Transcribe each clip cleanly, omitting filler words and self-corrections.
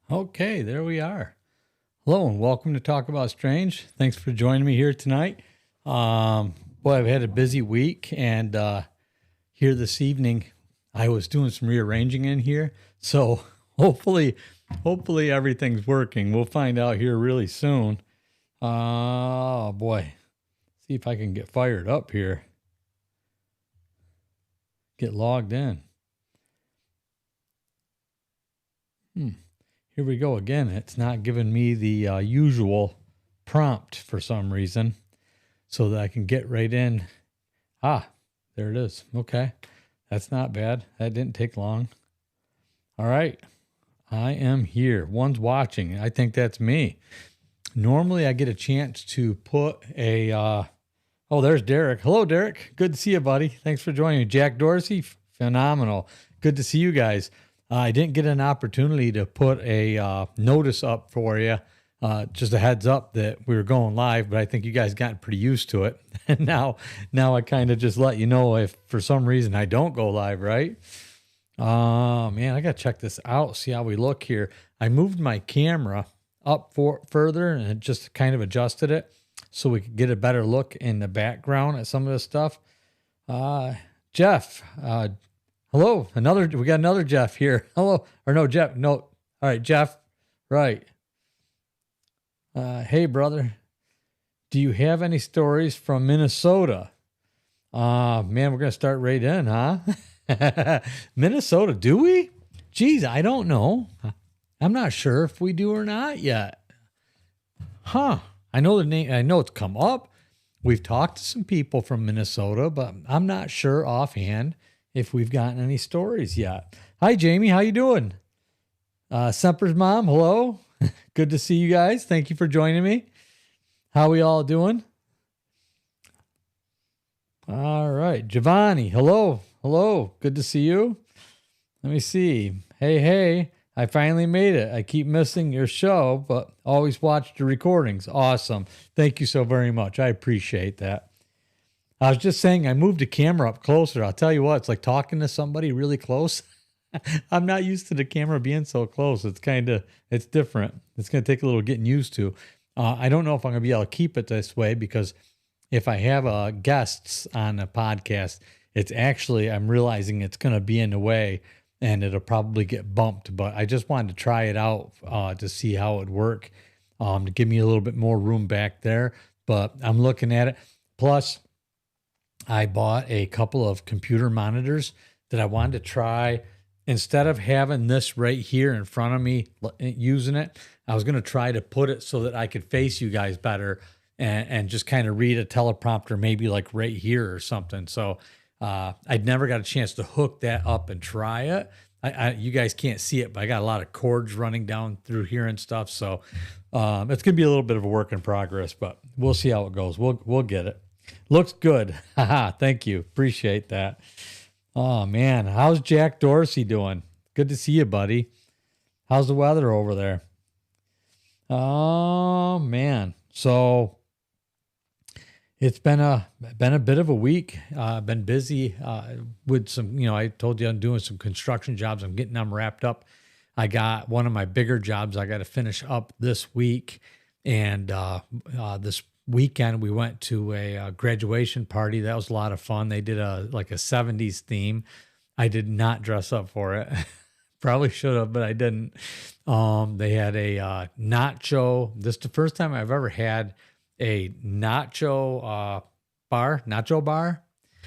Okay, there we are. Hello and welcome to Talk About Strange. Thanks for joining me here tonight. Boy, I've had a busy week, and here this evening I was doing some rearranging in here. So hopefully everything's working. We'll find out here really soon. Oh boy, see if I can get fired up here. Get logged in. Here we go again. It's not giving me the usual prompt for some reason so that I can get right in. Ah, there it is. Okay. That's not bad. That didn't take long. All right. I am here. One's watching. I think that's me. Normally I get a chance to put a, oh, there's Derek. Hello, Derek. Good to see you, buddy. Thanks for joining me. Jack Dorsey, phenomenal. Good to see you guys. I didn't get an opportunity to put a notice up for you, just a heads up that we were going live, but I think you guys gotten pretty used to it. And now I kind of just let you know if for some reason I don't go live, right? Man, I got to check this out, see how we look here. I moved my camera up further and it just kind of adjusted it so we could get a better look in the background at some of this stuff. Jeff, hello, we got another Jeff here. Hello, or no, Jeff, no. All right, Jeff, right. Hey, brother, do you have any stories from Minnesota? Man, we're going to start right in, huh? Minnesota, do we? Geez, I don't know. I'm not sure if we do or not yet. Huh. I know the name. I know it's come up. We've talked to some people from Minnesota, but I'm not sure offhand if we've gotten any stories yet. Hi, Jamie. How you doing? Semper's mom, hello. Good to see you guys. Thank you for joining me. How we all doing? All right. Giovanni, hello. Hello. Good to see you. Let me see. Hey. I finally made it. I keep missing your show, but always watch the recordings. Awesome. Thank you so very much. I appreciate that. I was just saying I moved the camera up closer. I'll tell you what, it's like talking to somebody really close. I'm not used to the camera being so close. It's different. It's going to take a little getting used to. I don't know if I'm going to be able to keep it this way because if I have guests on a podcast, I'm realizing it's going to be in the way and it'll probably get bumped. But I just wanted to try it out to see how it would work, to give me a little bit more room back there. But I'm looking at it. Plus, I bought a couple of computer monitors that I wanted to try. Instead of having this right here in front of me using it, I was going to try to put it so that I could face you guys better and just kind of read a teleprompter, maybe like right here or something. So I'd never got a chance to hook that up and try it. You guys can't see it, but I got a lot of cords running down through here and stuff. So it's going to be a little bit of a work in progress, but we'll see how it goes. We'll get it. Looks good. Haha. Thank you. Appreciate that. Oh man. How's Jack Dorsey doing? Good to see you, buddy. How's the weather over there? Oh man. So it's been a bit of a week. I've been busy with some, I told you I'm doing some construction jobs. I'm getting them wrapped up. I got one of my bigger jobs I got to finish up this week. And this weekend we went to a graduation party. That was a lot of fun. They did a 70s theme. I did not dress up for it. Probably should have, but I didn't. They had a nacho. This is the first time I've ever had a nacho bar.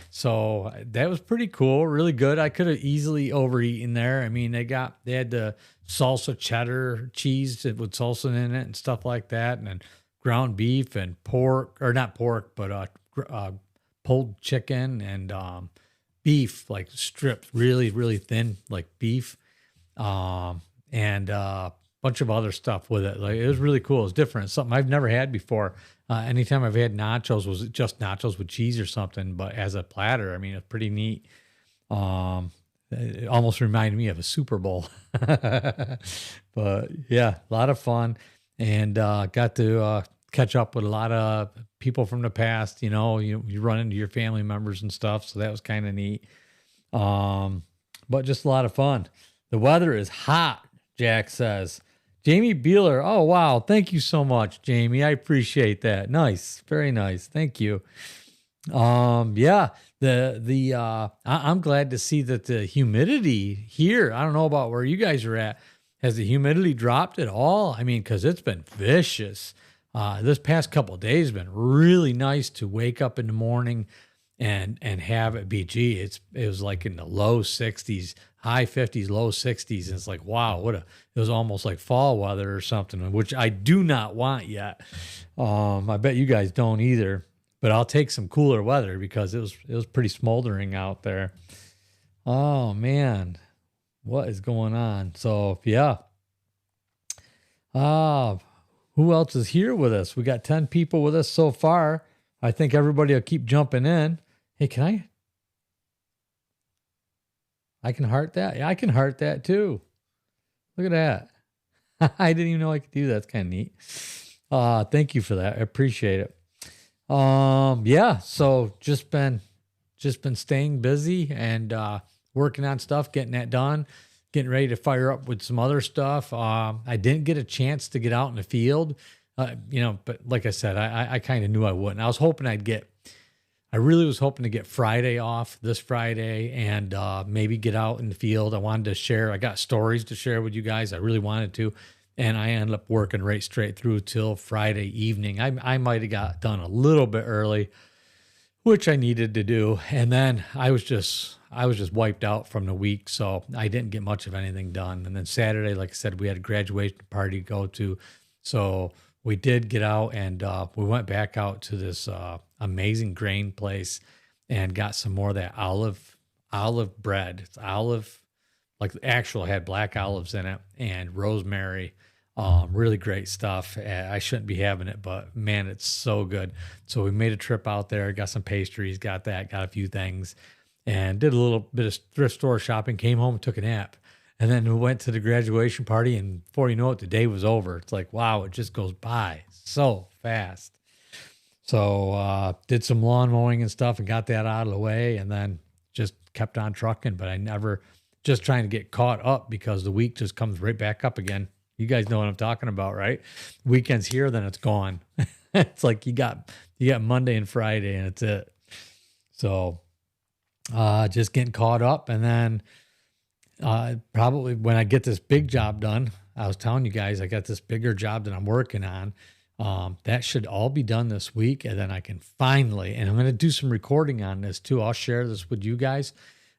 So that was pretty cool, really good. I could have easily overeaten there. I mean, they had the salsa cheddar cheese with salsa in it and stuff like that, and then ground beef and pork, or not pork, but pulled chicken and beef, like stripped really, really thin, like beef, and bunch of other stuff with it. Like it was really cool. It was different. Something I've never had before. Anytime I've had nachos was just nachos with cheese or something, but as a platter, I mean, it's pretty neat. It almost reminded me of a Super Bowl, but yeah, a lot of fun, and got to catch up with a lot of people from the past. You run into your family members and stuff, so that was kind of neat. But just a lot of fun. The weather is hot, Jack says. Jamie Beeler. Oh, wow. Thank you so much, Jamie. I appreciate that. Nice. Very nice. Thank you. Yeah, I'm glad to see that the humidity here, I don't know about where you guys are at. Has the humidity dropped at all? I mean, because it's been vicious. This past couple of days has been really nice to wake up in the morning and have it be, gee, it was like in the low 60s, high 50s, low 60s. And it's like, wow, it was almost like fall weather or something, which I do not want yet. I bet you guys don't either. But I'll take some cooler weather because it was pretty smoldering out there. Oh man, what is going on? So yeah. Who else is here with us? We got 10 people with us so far. I think everybody will keep jumping in. Hey, I can heart that? Yeah, I can heart that too. Look at that. I didn't even know I could do that. It's kind of neat. Thank you for that. I appreciate it. Yeah, so just been staying busy and working on stuff, getting that done, getting ready to fire up with some other stuff. I didn't get a chance to get out in the field, but like I said, I kind of knew I wouldn't. I really was hoping to get Friday off this Friday and maybe get out in the field. I wanted to share. I got stories to share with you guys. I really wanted to. And I ended up working right straight through till Friday evening. I might have got done a little bit early, which I needed to do. And then I was just wiped out from the week, so I didn't get much of anything done. And then Saturday, like I said, we had a graduation party to go to. So we did get out and we went back out to this amazing grain place and got some more of that olive bread. It's olive, like actual had black olives in it and rosemary. Really great stuff. I shouldn't be having it, but man, it's so good. So we made a trip out there, got some pastries, got a few things, and did a little bit of thrift store shopping, came home, took a nap. And then we went to the graduation party, and before you know it, the day was over. It's like, wow, it just goes by so fast. So did some lawn mowing and stuff and got that out of the way, and then just kept on trucking. But I never, just trying to get caught up because the week just comes right back up again. You guys know what I'm talking about, right? Weekend's here, then it's gone. It's like you got Monday and Friday, and it's it. So just getting caught up, and then probably when I get this big job done, I was telling you guys I got this bigger job that I'm working on. That should all be done this week, and then I can finally, and I'm going to do some recording on this too. I'll share this with you guys.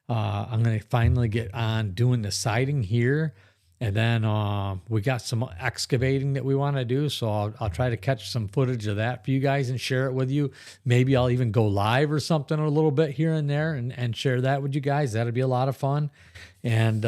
I'm going to finally get on doing the siding here. And then we got some excavating that we want to do. So I'll try to catch some footage of that for you guys and share it with you. Maybe I'll even go live or something a little bit here and there and share that with you guys. That'll be a lot of fun. And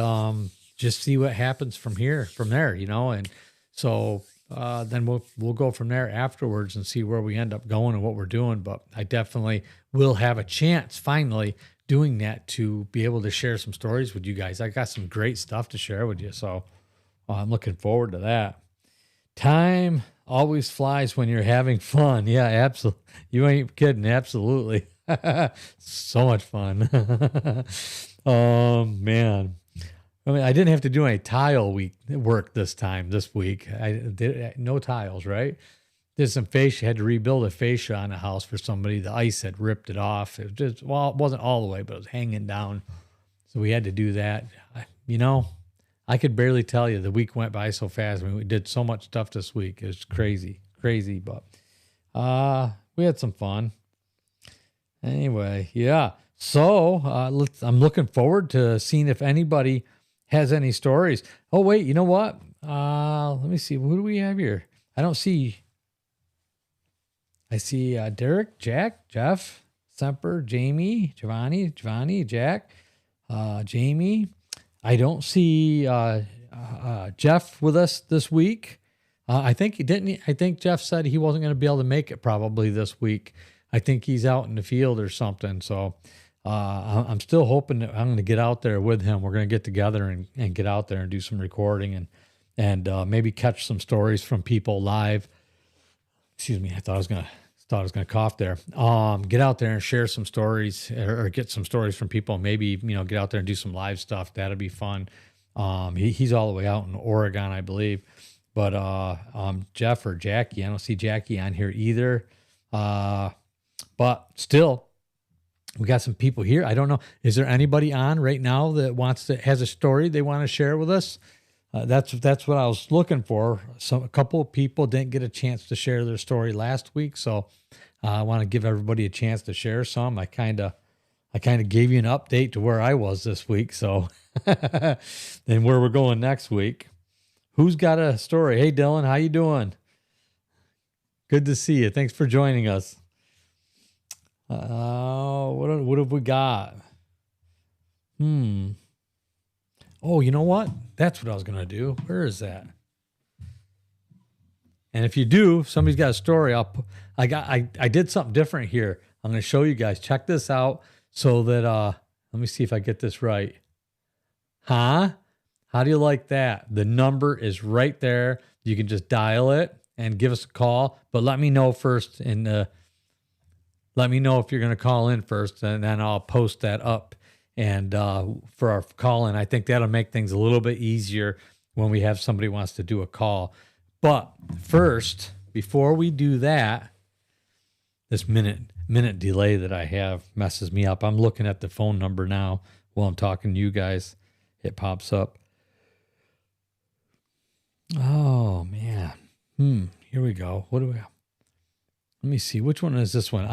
just see what happens from there, And so then we'll go from there afterwards and see where we end up going and what we're doing. But I definitely will have a chance finally doing that to be able to share some stories with you guys. I got some great stuff to share with you. So I'm looking forward to that. Time always flies when you're having fun. Yeah, absolutely. You ain't kidding. Absolutely. So much fun. Oh man. I mean, I didn't have to do any tile work this week. I did no tiles, right? Did some fascia, had to rebuild a fascia on a house for somebody. The ice had ripped it off. It wasn't all the way, but it was hanging down. So we had to do that. I could barely tell you. The week went by so fast. I mean, we did so much stuff this week. It was crazy, but we had some fun. Anyway, yeah. So I'm looking forward to seeing if anybody has any stories. Oh, wait, you know what? Let me see. Who do we have here? I see Derek, Jack, Jeff, Semper, Jamie, Giovanni, Jack, Jamie. I don't see Jeff with us this week. I think Jeff said he wasn't going to be able to make it probably this week. I think he's out in the field or something. So I'm still hoping that I'm going to get out there with him. We're going to get together and get out there and do some recording and maybe catch some stories from people live. Excuse me. I thought I was going to cough there. Get out there and share some stories or get some stories from people. Maybe, get out there and do some live stuff. That'll be fun. He's all the way out in Oregon, I believe. But Jeff or Jackie, I don't see Jackie on here either. But still, we got some people here. I don't know. Is there anybody on right now that has a story they want to share with us? That's what I was looking for. A couple of people didn't get a chance to share their story last week, so I want to give everybody a chance to share some. I kind of gave you an update to where I was this week, so and where we're going next week. Who's got a story? Hey, Dylan, how you doing? Good to see you. Thanks for joining us. What have we got? Oh, you know what? That's what I was going to do. Where is that? And if you do, if somebody's got a story, I did something different here. I'm going to show you guys. Check this out so that, let me see if I get this right. Huh? How do you like that? The number is right there. You can just dial it and give us a call, but let me know first and, let me know if you're going to call in first, and then I'll post that up. And for our call in, I think that'll make things a little bit easier when we have somebody who wants to do a call. But first, before we do that, this minute delay that I have messes me up. I'm looking at the phone number now while I'm talking to you guys. It pops up. Oh, man. Here we go. What do we have? Let me see. Which one is this one?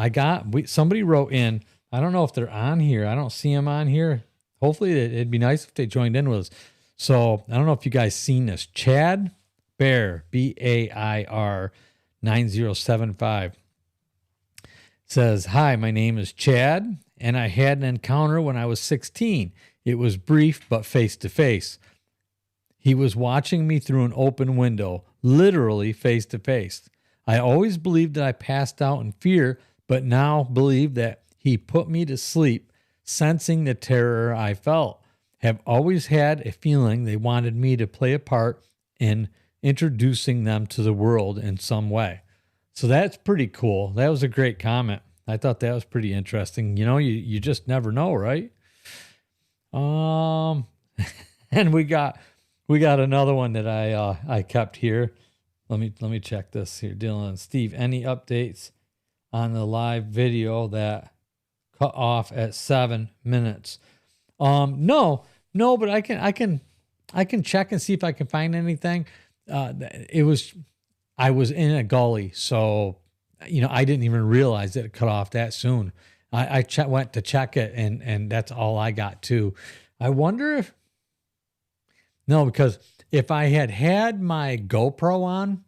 Somebody wrote in. I don't know if they're on here. I don't see them on here. Hopefully it'd be nice if they joined in with us. So I don't know if you guys seen this. Chad Bear, BAIR 9075 says, "Hi, my name is Chad, and I had an encounter when I was 16. It was brief, but face to face. He was watching me through an open window, literally face to face. I always believed that I passed out in fear, but now believe that he put me to sleep, sensing the terror I felt. Have always had a feeling they wanted me to play a part in introducing them to the world in some way." So that's pretty cool. That was a great comment. I thought that was pretty interesting. You know, you just never know, right? And we got another one that I kept here. Let me check this here. Dylan, Steve, any updates on the live video that cut off at 7 minutes? No, but I can check and see if I can find anything. I was in a gully, so I didn't even realize that it cut off that soon. I went to check it, and that's all I got too. I wonder if because if I had my GoPro on,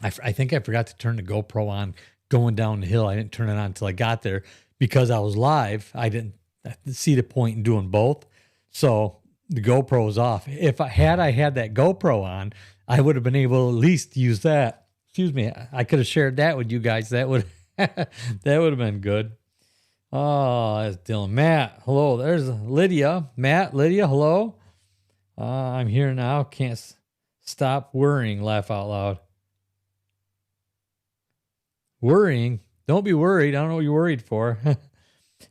I think I forgot to turn the GoPro on going down the hill. I didn't turn it on until I got there because I was live. I didn't see the point in doing both. So the GoPro was off. If I had that GoPro on, I would have been able to at least use that. Excuse me. I could have shared that with you guys. That would that would have been good. Oh, that's Dylan. Matt, hello. There's Lydia. Matt, Lydia, hello. I'm here now. Can't stop worrying. Laugh out loud. Worrying? Don't be worried. I don't know what you're worried for.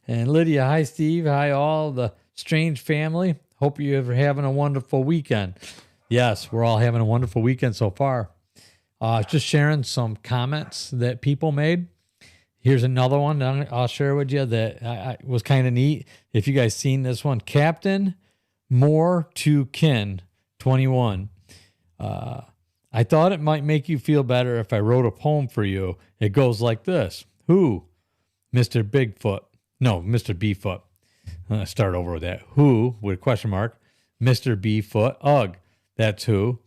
And Lydia, hi, Steve. Hi, all the Strange family. Hope you're having a wonderful weekend. Yes, we're all having a wonderful weekend so far. Just sharing some comments that people made. Here's another one that I'll share with you that was kind of neat. If you guys seen this one, Captain More to Kin 21. I thought it might make you feel better if I wrote a poem for you. It goes like this. Who? Mr. Bigfoot. No, Mr. Bigfoot. I'm going to start over with that. Who, with a question mark, Mr. Bigfoot. Ugh, that's who.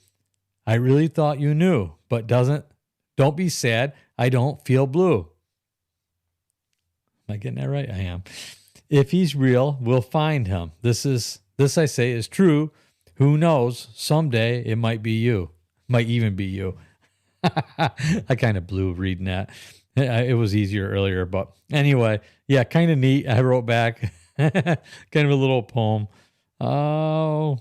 I really thought you knew, but don't be sad. I don't feel blue. Am I getting that right? I am. If he's real, we'll find him. This I say is true. Who knows? Someday it might be you. Might even be you. I kind of blew reading that. It was easier earlier, but anyway, yeah, kind of neat. I wrote back kind of a little poem. Oh,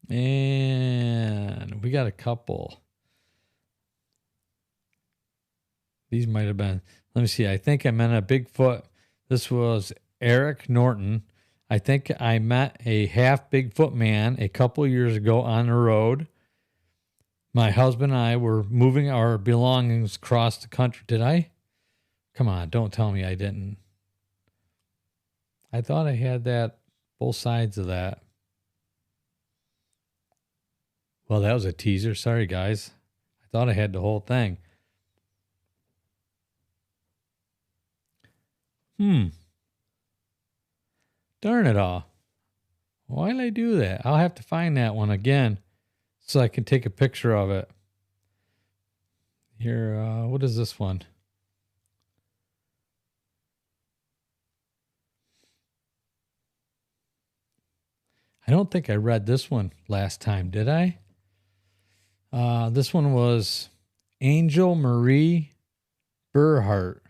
and we got a couple. These might have been, let me see. I think I meant a Bigfoot. This was Eric Norton. I think I met a half Bigfoot man a couple years ago on the road. My husband and I were moving our belongings across the country. Did I? Come on, don't tell me I didn't. I thought I had that, both sides of that. Well, that was a teaser. Sorry, guys. I thought I had the whole thing. Darn it all. Why did I do that? I'll have to find that one again so I can take a picture of it. Here, what is this one? I don't think I read this one last time, did I? This one was Angel Marie Burhart.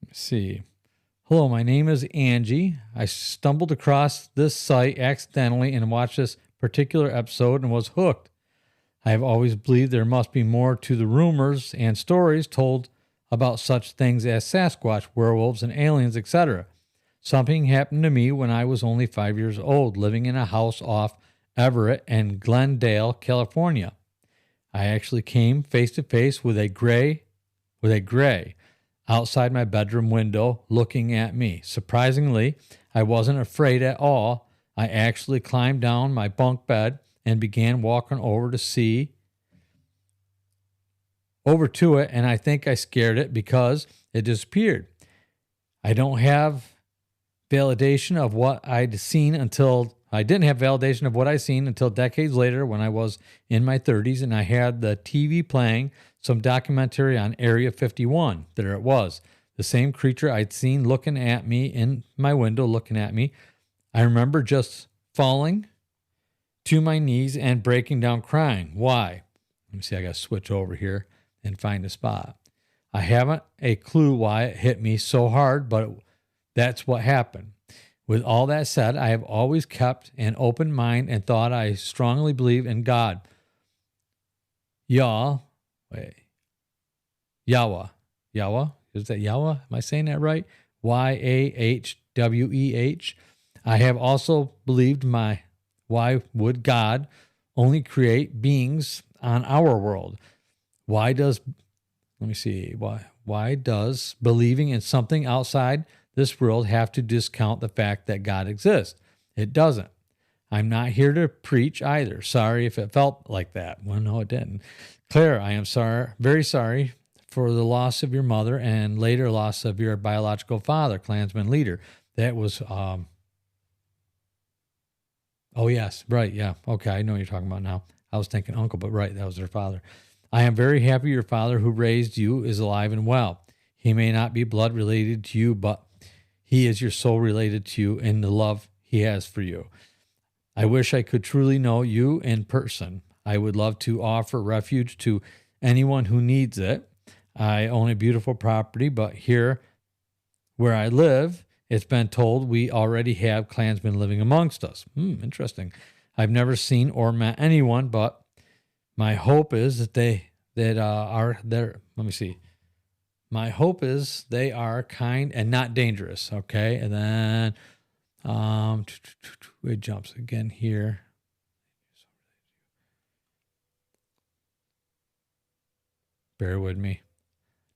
Let's see. Hello, my name is Angie. I stumbled across this site accidentally and watched this particular episode and was hooked. I have always believed there must be more to the rumors and stories told about such things as Sasquatch, werewolves, and aliens, etc. Something happened to me when I was only 5 years old, living in a house off Everett and Glendale, California. I actually came face to face with a gray outside my bedroom window looking at me. Surprisingly, I wasn't afraid at all. I actually climbed down my bunk bed and began walking over to it, and I think I scared it because it disappeared. I don't have validation of what I'd seen until I didn't have validation of what I seen until decades later when I was in my 30s and I had the TV playing some documentary on Area 51. There it was. The same creature I'd seen looking at me in my window, looking at me. I remember just falling to my knees and breaking down crying. Why? Let me see. I got to switch over here and find a spot. I haven't a clue why it hit me so hard, but that's what happened. With all that said, I have always kept an open mind and thought I strongly believe in God. Yahweh. Is that Yahweh? Am I saying that right? Yahweh. I have also believed why would God only create beings on our world? Why does believing in something outside this world have to discount the fact that God exists? It doesn't. I'm not here to preach either. Sorry if it felt like that. Well, no, it didn't. Claire, I am very sorry for the loss of your mother and later loss of your biological father, Klansman leader. That was, oh yes, right, yeah. Okay, I know what you're talking about now. I was thinking uncle, but right, that was their father. I am very happy your father who raised you is alive and well. He may not be blood related to you, but he is your soul related to you in the love he has for you. I wish I could truly know you in person. I would love to offer refuge to anyone who needs it. I own a beautiful property, but here where I live, it's been told we already have Klansmen living amongst us. Interesting. I've never seen or met anyone, but my hope is My hope is they are kind and not dangerous. Okay. And then, it jumps again here. Bear with me.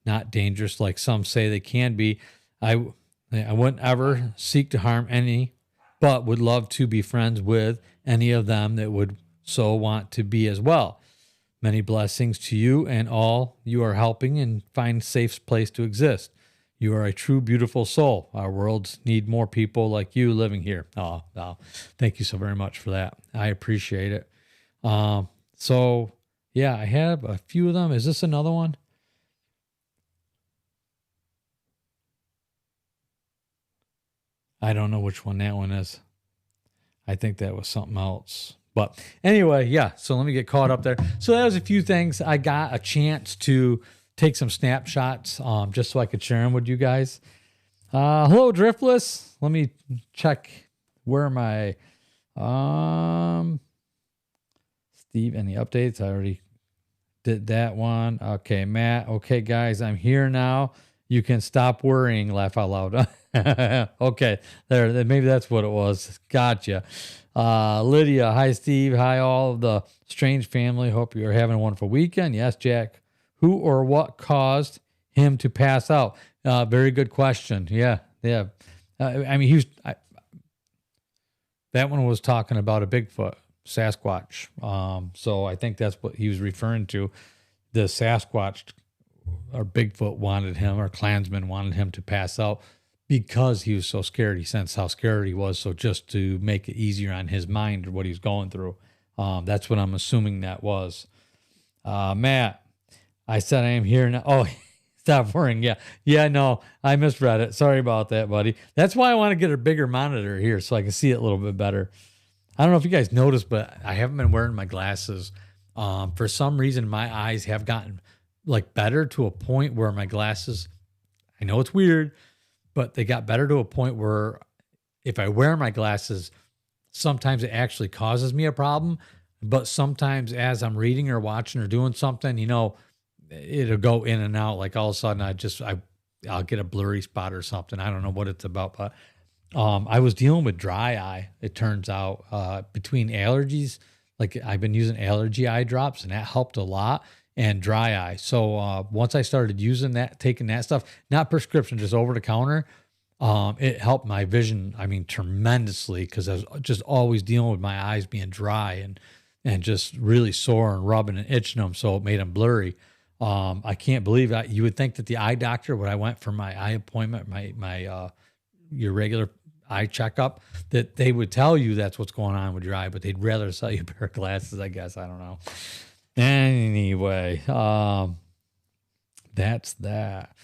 Not dangerous like some say they can be. I wouldn't ever seek to harm any, but would love to be friends with any of them that would so want to be as well. Many blessings to you and all you are helping and find a safe place to exist. You are a true, beautiful soul. Our worlds need more people like you living here. Oh, thank you so very much for that. I appreciate it. So, yeah, I have a few of them. Is this another one? I don't know which one that one is. I think that was something else. But anyway, yeah, so let me get caught up there. So that was a few things. I got a chance to take some snapshots just so I could share them with you guys. Hello, Driftless. Let me check where my Steve, any updates? I already did that one. Okay, Matt. Okay, guys, I'm here now. You can stop worrying. Laugh out loud. Okay, there. Maybe that's what it was. Gotcha. Lydia, hi Steve, hi all of the Strange family. Hope you're having a wonderful weekend. Yes, Jack. Who or what caused him to pass out? Very good question. Yeah. I mean, that one was talking about a Bigfoot, Sasquatch. So I think that's what he was referring to. The Sasquatch or Bigfoot wanted him, or Klansman wanted him to pass out because he was so scared. He sensed how scared he was. So just to make it easier on his mind or what he's going through. That's what I'm assuming that was. Matt, I said I am here now. Oh, stop worrying. Yeah, no, I misread it. Sorry about that, buddy. That's why I want to get a bigger monitor here so I can see it a little bit better. I don't know if you guys noticed, but I haven't been wearing my glasses. For some reason, my eyes have gotten like better to a point where my glasses, I know it's weird, but they got better to a point where if I wear my glasses, sometimes it actually causes me a problem. But sometimes as I'm reading or watching or doing something, it'll go in and out. Like all of a sudden I'll get a blurry spot or something. I don't know what it's about, but I was dealing with dry eye. It turns out between allergies, like I've been using allergy eye drops and that helped a lot, and dry eye. So once I started using that, taking that stuff, not prescription, just over the counter, it helped my vision. I mean, tremendously, because I was just always dealing with my eyes being dry and just really sore and rubbing and itching them. So it made them blurry. I can't believe that. You would think that the eye doctor, when I went for my eye appointment, your regular eye checkup, that they would tell you that's what's going on with your eye, but they'd rather sell you a pair of glasses, I guess. I don't know. Anyway, that's that.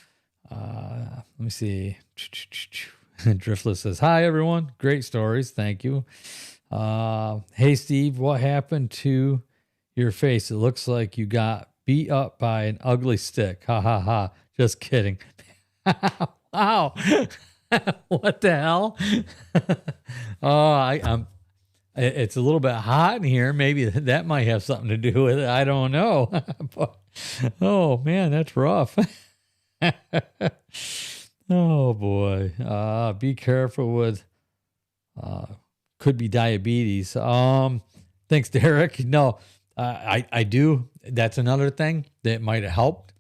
Let me see. Driftless says, hi, everyone. Great stories. Thank you. Hey, Steve, what happened to your face? It looks like you got beat up by an ugly stick. Ha, ha, ha. Just kidding. Wow. What the hell? It's a little bit hot in here. Maybe that might have something to do with it. I don't know. But, oh, man, that's rough. Oh, boy. Be careful with, could be diabetes. Thanks, Derek. No, I do. That's another thing that might have helped,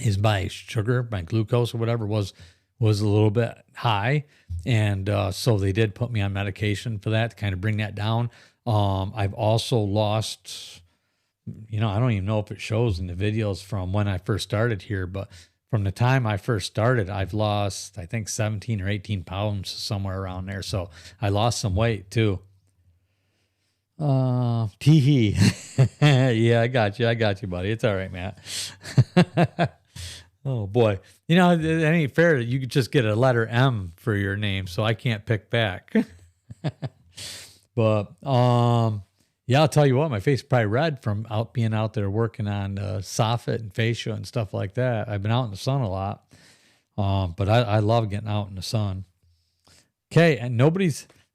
is my sugar, my glucose or whatever was a little bit high. And so they did put me on medication for that to kind of bring that down. I've also lost, I don't even know if it shows in the videos from when I first started here, but from the time I first started, I've lost, I think 17 or 18 pounds, somewhere around there. So I lost some weight too. Tee-hee. Yeah, I got you, buddy. It's all right, Matt. Oh boy. It ain't fair that you could just get a letter M for your name, so I can't pick back. But yeah, I'll tell you what, my face is probably red from being out there working on soffit and fascia and stuff like that. I've been out in the sun a lot. But I love getting out in the sun. Okay, and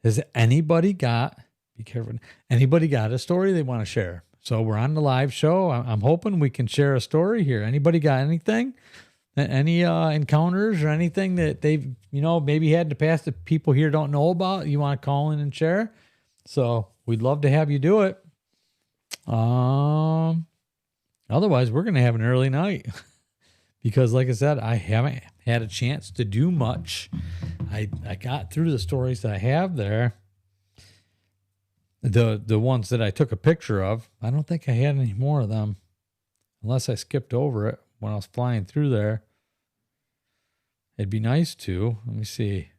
has anybody got, be careful, anybody got a story they want to share? So we're on the live show. I'm hoping we can share a story here. Anybody got anything? Any encounters or anything that they've, maybe had in the past that people here don't know about, you want to call in and share? So we'd love to have you do it. Otherwise, we're going to have an early night because, like I said, I haven't had a chance to do much. I got through the stories that I have there. The ones that I took a picture of, I don't think I had any more of them unless I skipped over it when I was flying through there. It'd be nice to. Let me see.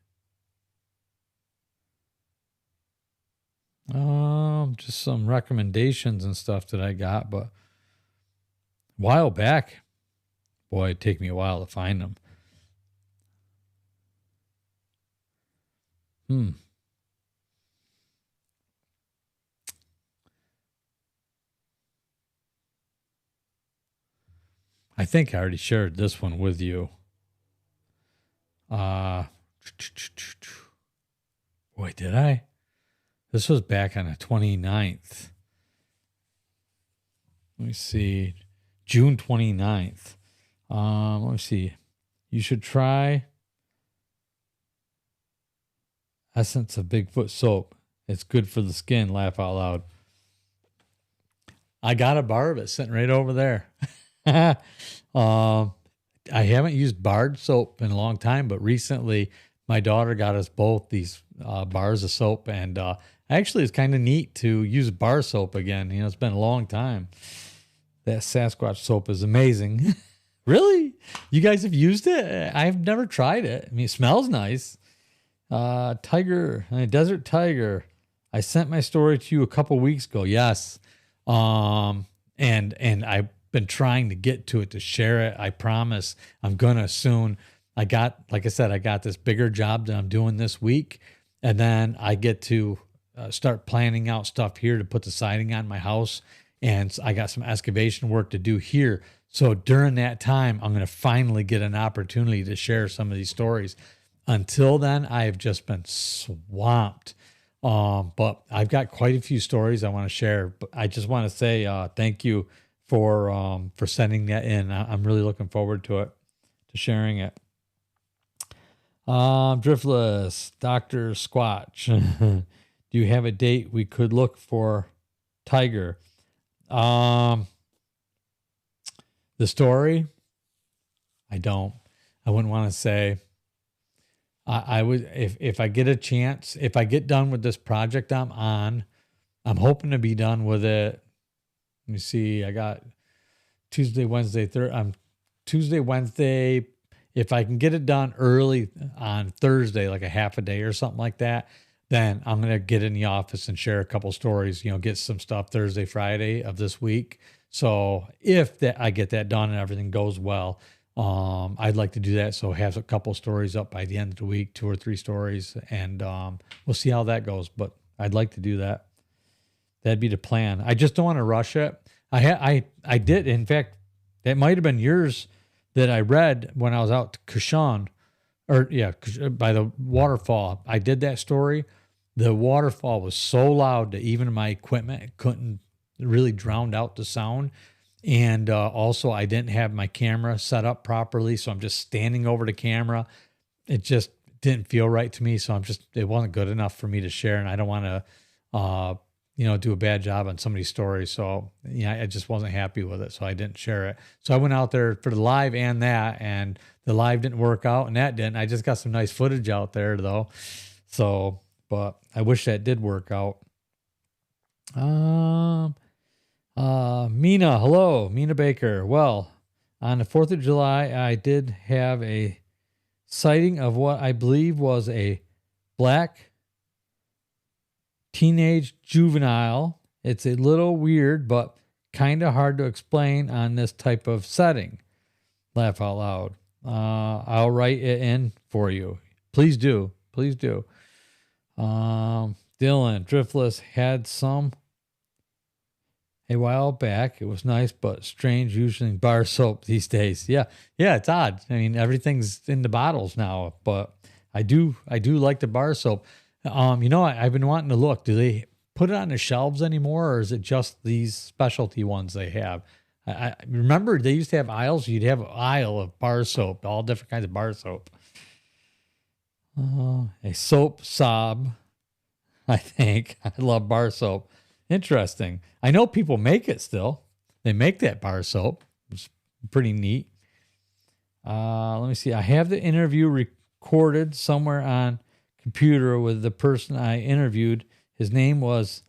Just some recommendations and stuff that I got, but a while back, boy, it'd take me a while to find them. I think I already shared this one with you. Boy, did I? This was back on the 29th. Let me see. June 29th. Let me see. You should try essence of Bigfoot soap. It's good for the skin. Laugh out loud. I got a bar of it sitting right over there. I haven't used barred soap in a long time, but recently my daughter got us both these bars of soap, and actually it's kind of neat to use bar soap again. You know, it's been a long time. That Sasquatch soap is amazing. Really? You guys have used it? I've never tried it. I mean, it smells nice. Desert Tiger. I sent my story to you a couple weeks ago. Yes. And I've been trying to get to it to share it. I promise I'm gonna soon. Like I said, I got this bigger job that I'm doing this week, and then I get to start planning out stuff here to put the siding on my house, and I got some excavation work to do here. So during that time, I'm gonna finally get an opportunity to share some of these stories. Until then, I have just been swamped. But I've got quite a few stories I want to share. But I just want to say thank you for sending that in. I'm really looking forward to it, to sharing it. Driftless, Dr. Squatch. Do you have a date we could look for Tiger? The story? I don't. I wouldn't want to say. I would, if I get a chance, if I get done with this project I'm on, I'm hoping to be done with it. Let me see. I got Tuesday, Wednesday. If I can get it done early on Thursday, like a half a day or something like that, then I'm going to get in the office and share a couple stories, get some stuff Thursday, Friday of this week. So if I get that done and everything goes well, I'd like to do that. So have a couple stories up by the end of the week, 2 or 3 stories, and we'll see how that goes. But I'd like to do that. That'd be the plan. I just don't want to rush it. I did. In fact, it might have been yours that I read when I was out to Kashan, by the waterfall. I did that story. The waterfall was so loud that even my equipment couldn't really drown out the sound. And also, I didn't have my camera set up properly, so I'm just standing over the camera. It just didn't feel right to me, so it wasn't good enough for me to share, and I don't want to, do a bad job on somebody's story. So, I just wasn't happy with it, so I didn't share it. So I went out there for the live and the live didn't work out, and that didn't. I just got some nice footage out there, though. So, but I wish that did work out. Mina, hello, Mina Baker. Well, on the 4th of July, I did have a sighting of what I believe was a black teenage juvenile. It's a little weird, but kind of hard to explain on this type of setting. Laugh out loud. I'll write it in for you. Please do. Please do. Dylan, Driftless had some a while back. It was nice, but strange using bar soap these days. Yeah, it's odd. I mean, everything's in the bottles now, but I do like the bar soap. I've been wanting to look. Do they put it on the shelves anymore, or is it just these specialty ones they have? I remember they used to have aisles. You'd have an aisle of bar soap, all different kinds of bar soap. A soap sob, I think. I love bar soap. Interesting. I know people make it still. They make that bar soap. It's pretty neat. Let me see. I have the interview recorded somewhere on computer with the person I interviewed. His name was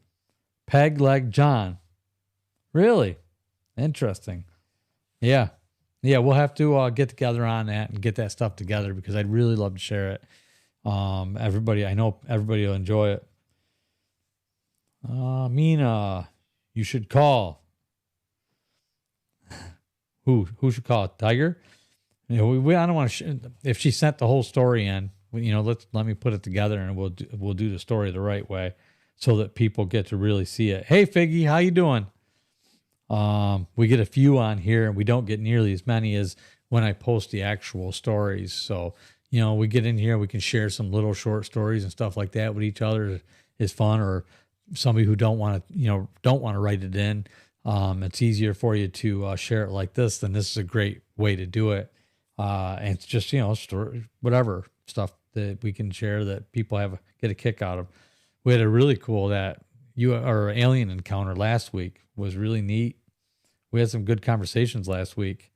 Peg Leg John. Really? Interesting. Yeah. We'll have to get together on that and get that stuff together because I'd really love to share it. I know everybody will enjoy it. Mina, you should call. Who should call? Tiger? I don't want to. If she sent the whole story in, let me put it together and we'll do the story the right way, so that people get to really see it. Hey, Figgy, how you doing? We get a few on here, and we don't get nearly as many as when I post the actual stories. So we get in here, we can share some little short stories and stuff like that with each other. Is fun, or somebody who don't want to write it in. It's easier for you to share it like this. Then this is a great way to do it. And it's just, story, whatever stuff that we can share that people get a kick out of. We had a really cool alien encounter last week. Was really neat. We had some good conversations last week.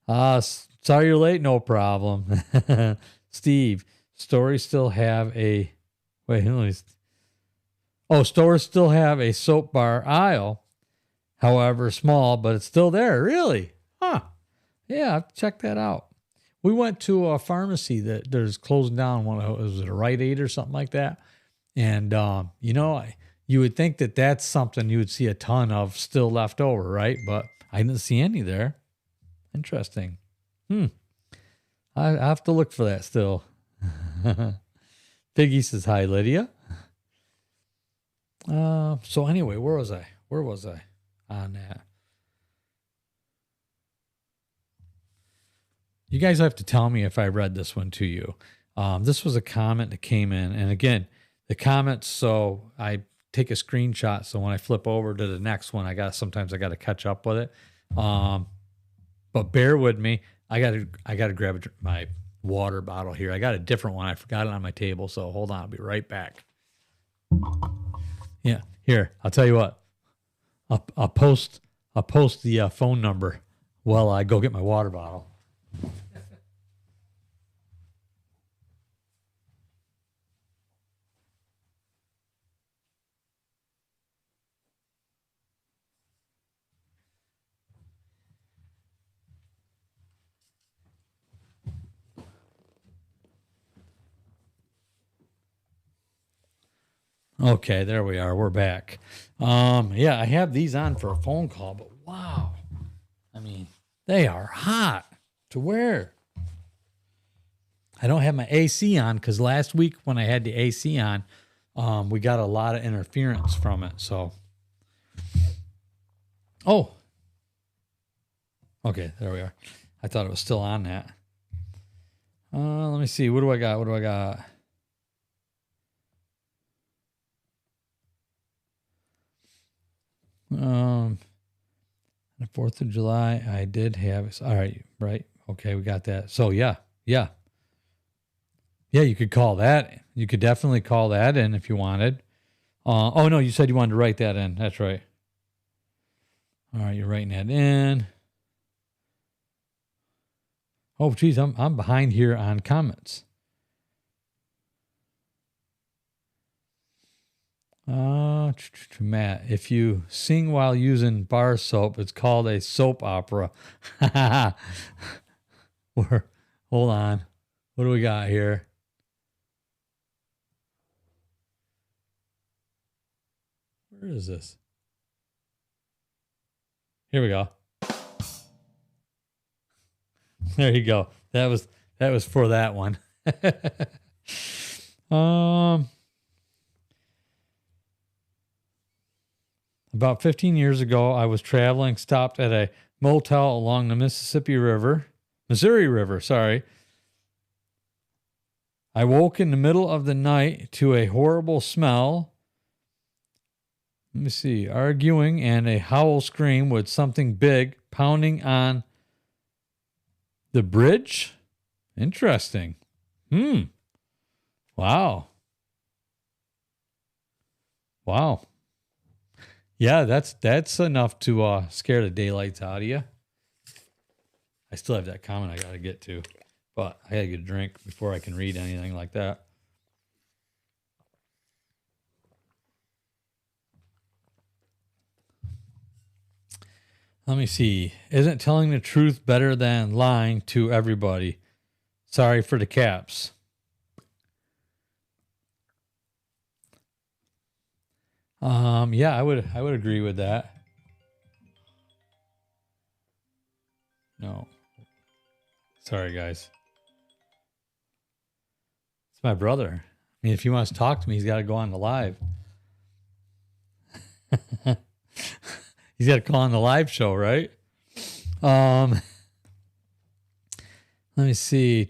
Sorry you're late. No problem. Steve, stores still have a soap bar aisle. However small, but it's still there. Really? Huh. Yeah, check that out. We went to a pharmacy that there's closing down. Was it a Rite Aid or something like that? And, you would think that that's something you would see a ton of still left over, right? But I didn't see any there. Interesting. I have to look for that still. Piggy says, hi, Lydia. So anyway, where was I on that? You guys have to tell me if I read this one to you. This was a comment that came in. And again, the comments, so I take a screenshot. So when I flip over to the next one, sometimes I got to catch up with it. But bear with me. I got to grab my water bottle here. I got a different one. I forgot it on my table. So hold on. I'll be right back. Yeah. Here, I'll tell you what. I'll post the phone number while I go get my water bottle. Okay, there we are. We're back. Yeah, I have these on for a phone call, but wow. I mean, they are hot to wear. I don't have my AC on because last week when I had the AC on, we got a lot of interference from it. So, okay, there we are. I thought it was still on that. Let me see. What do I got? The 4th of July, I did have. All right. Okay, we got that. So yeah. You could call that. You could definitely call that in if you wanted. Oh no, you said you wanted to write that in. That's right. All right, you're writing that in. Oh, geez, I'm behind here on comments. Matt, if you sing while using bar soap, it's called a soap opera. Hold on. What do we got here? Where is this? Here we go. There you go. That was for that one. About 15 years ago, I was traveling, stopped at a motel along the Missouri River, sorry. I woke in the middle of the night to a horrible smell. Let me see, arguing and a howl scream with something big pounding on the bridge. Interesting. Wow. Yeah, that's enough to scare the daylights out of you. I still have that comment I got to get to, but I got to get a drink before I can read anything like that. Let me see. Isn't telling the truth better than lying to everybody? Sorry for the caps. Yeah, I would agree with that. No. Sorry, guys. It's my brother. I mean, if he wants to talk to me, he's got to go on the live. He's got to call on the live show, right? Let me see.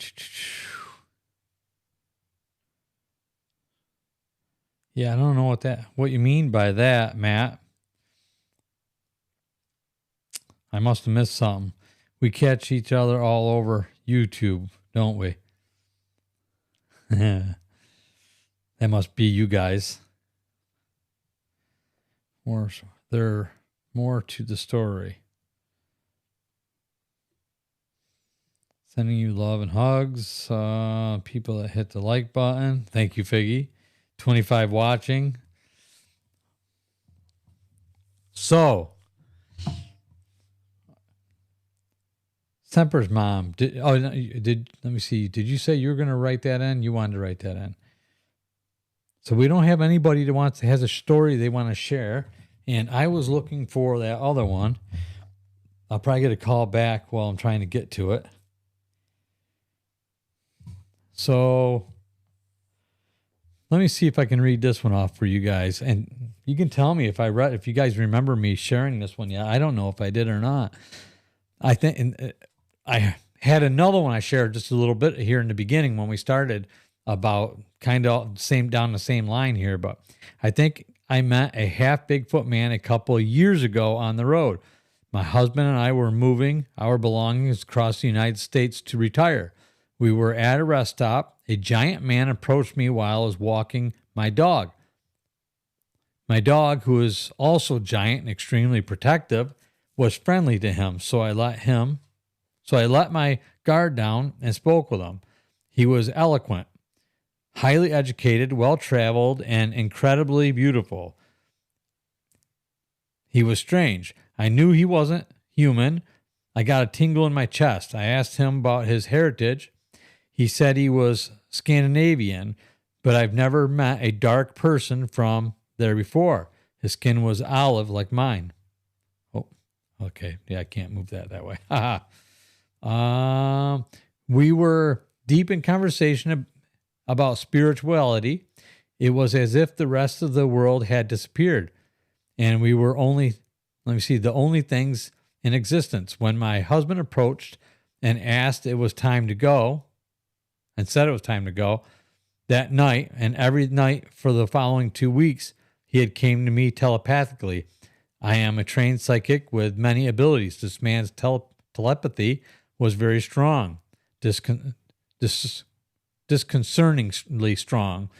Yeah, I don't know what you mean by that, Matt. I must have missed something. We catch each other all over YouTube, don't we? That must be you guys. There more to the story. Sending you love and hugs. People that hit the like button. Thank you, Figgy. 25 watching. So, Semper's mom. Let me see. Did you say you were going to write that in? You wanted to write that in. So we don't have anybody that has a story they want to share. And I was looking for that other one. I'll probably get a call back while I'm trying to get to it. So let me see if I can read this one off for you guys. And you can tell me if you guys remember me sharing this one yet. I don't know if I did or not. I think I had another one I shared just a little bit here in the beginning when we started about kind of down the same line here. But I think I met a half Bigfoot man a couple of years ago on the road. My husband and I were moving our belongings across the United States to retire. We were at a rest stop. A giant man approached me while I was walking my dog. My dog, who is also giant and extremely protective, was friendly to him, so I let my guard down and spoke with him. He was eloquent, highly educated, well-traveled, and incredibly beautiful. He was strange. I knew he wasn't human. I got a tingle in my chest. I asked him about his heritage. He said he was Scandinavian, but I've never met a dark person from there before. His skin was olive like mine. Oh, okay. Yeah, I can't move that way. We were deep in conversation about spirituality. It was as if the rest of the world had disappeared, and we were the only things in existence. When my husband approached and said it was time to go, that night and every night for the following 2 weeks, he had came to me telepathically. I am a trained psychic with many abilities. This man's telepathy was very strong, disconcertingly strong.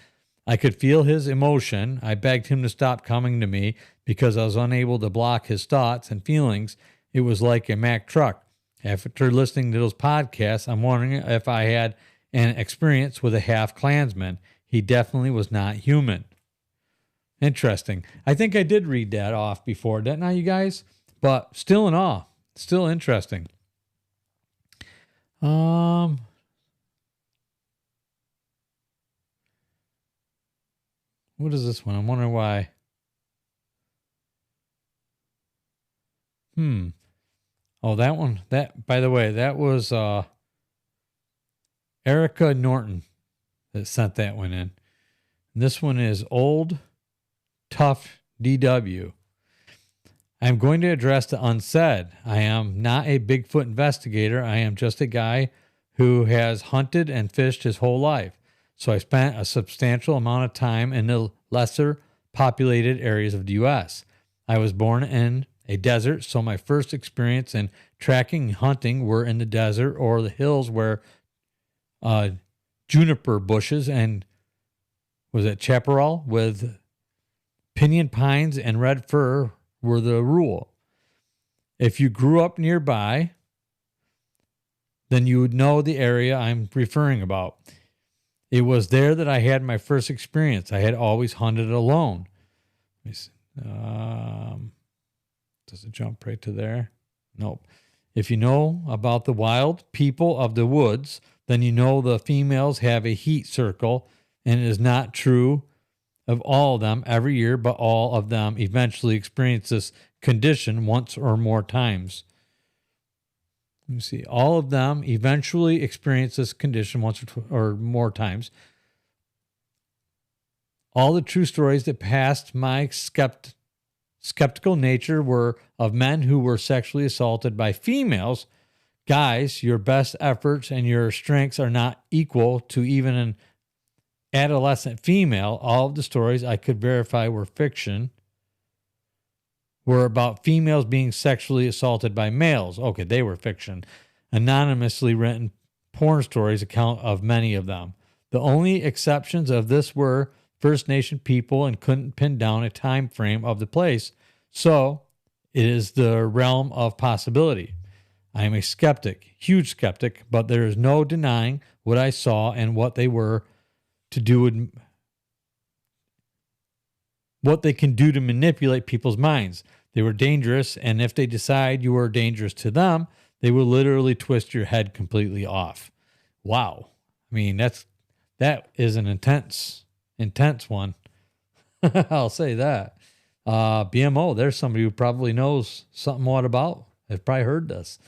I could feel his emotion. I begged him to stop coming to me because I was unable to block his thoughts and feelings. It was like a Mack truck. After listening to those podcasts, I'm wondering if I had an experience with a half Klansman. He definitely was not human. Interesting. I think I did read that off before, didn't I, you guys? But still in awe. Still interesting. What is this one? I'm wondering why. Oh, that one. By the way, that was Erica Norton that sent that one in. And this one is Old Tough DW. I'm going to address the unsaid. I am not a Bigfoot investigator. I am just a guy who has hunted and fished his whole life. So I spent a substantial amount of time in the lesser populated areas of the U.S. I was born in a desert, so my first experience in tracking and hunting were in the desert or the hills where juniper bushes and chaparral with pinyon pines and red fir were the rule. If you grew up nearby, then you would know the area I'm referring about. It was there that I had my first experience. I had always hunted alone. Does it jump right to there? Nope. If you know about the wild people of the woods, then you know the females have a heat circle, and it is not true of all of them every year, but all of them eventually experience this condition once or more times. Let me see. All of them eventually experience this condition once or more times. All the true stories that passed my skeptical nature were of men who were sexually assaulted by females. Guys, your best efforts and your strengths are not equal to even an adolescent female. All of the stories I could verify were fiction, were about females being sexually assaulted by males. Okay, they were fiction. Anonymously written porn stories account of many of them. The only exceptions of this were First Nation people and couldn't pin down a time frame of the place. So it is the realm of possibility. I am a skeptic, huge skeptic, but there is no denying what I saw and what they were to do, what they can do to manipulate people's minds. They were dangerous, and if they decide you were dangerous to them, they will literally twist your head completely off. Wow. I mean, that is an intense one. I'll say that. BMO, there's somebody who probably knows something what about. I've probably heard this.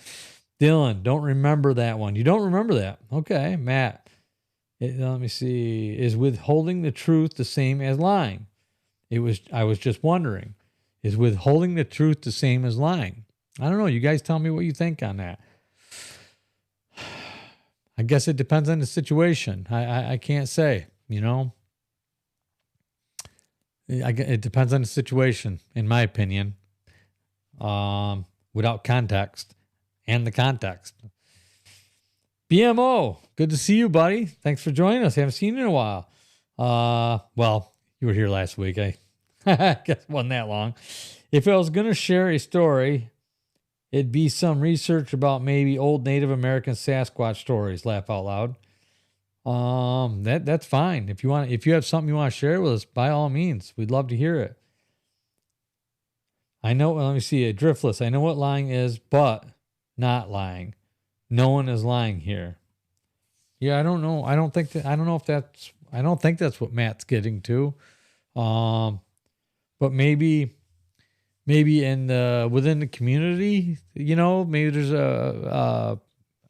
Dylan, don't remember that one. You don't remember that. Okay, Matt. Let me see. Is withholding the truth the same as lying? I was just wondering. Is withholding the truth the same as lying? I don't know. You guys tell me what you think on that. I guess it depends on the situation. I can't say, you know. It depends on the situation, in my opinion. Without context and the context. BMO, good to see you, buddy. Thanks for joining us. I haven't seen you in a while. Well, you were here last week. I guess it wasn't that long. If I was going to share a story, it'd be some research about maybe old Native American Sasquatch stories. Laugh out loud. That's fine. If you have something you want to share with us, by all means, we'd love to hear it. I know, let me see, Driftless. I know what lying is, but not lying. No one is lying here. Yeah, I don't know. I don't think that's what Matt's getting to. But maybe within the community, you know, maybe there's a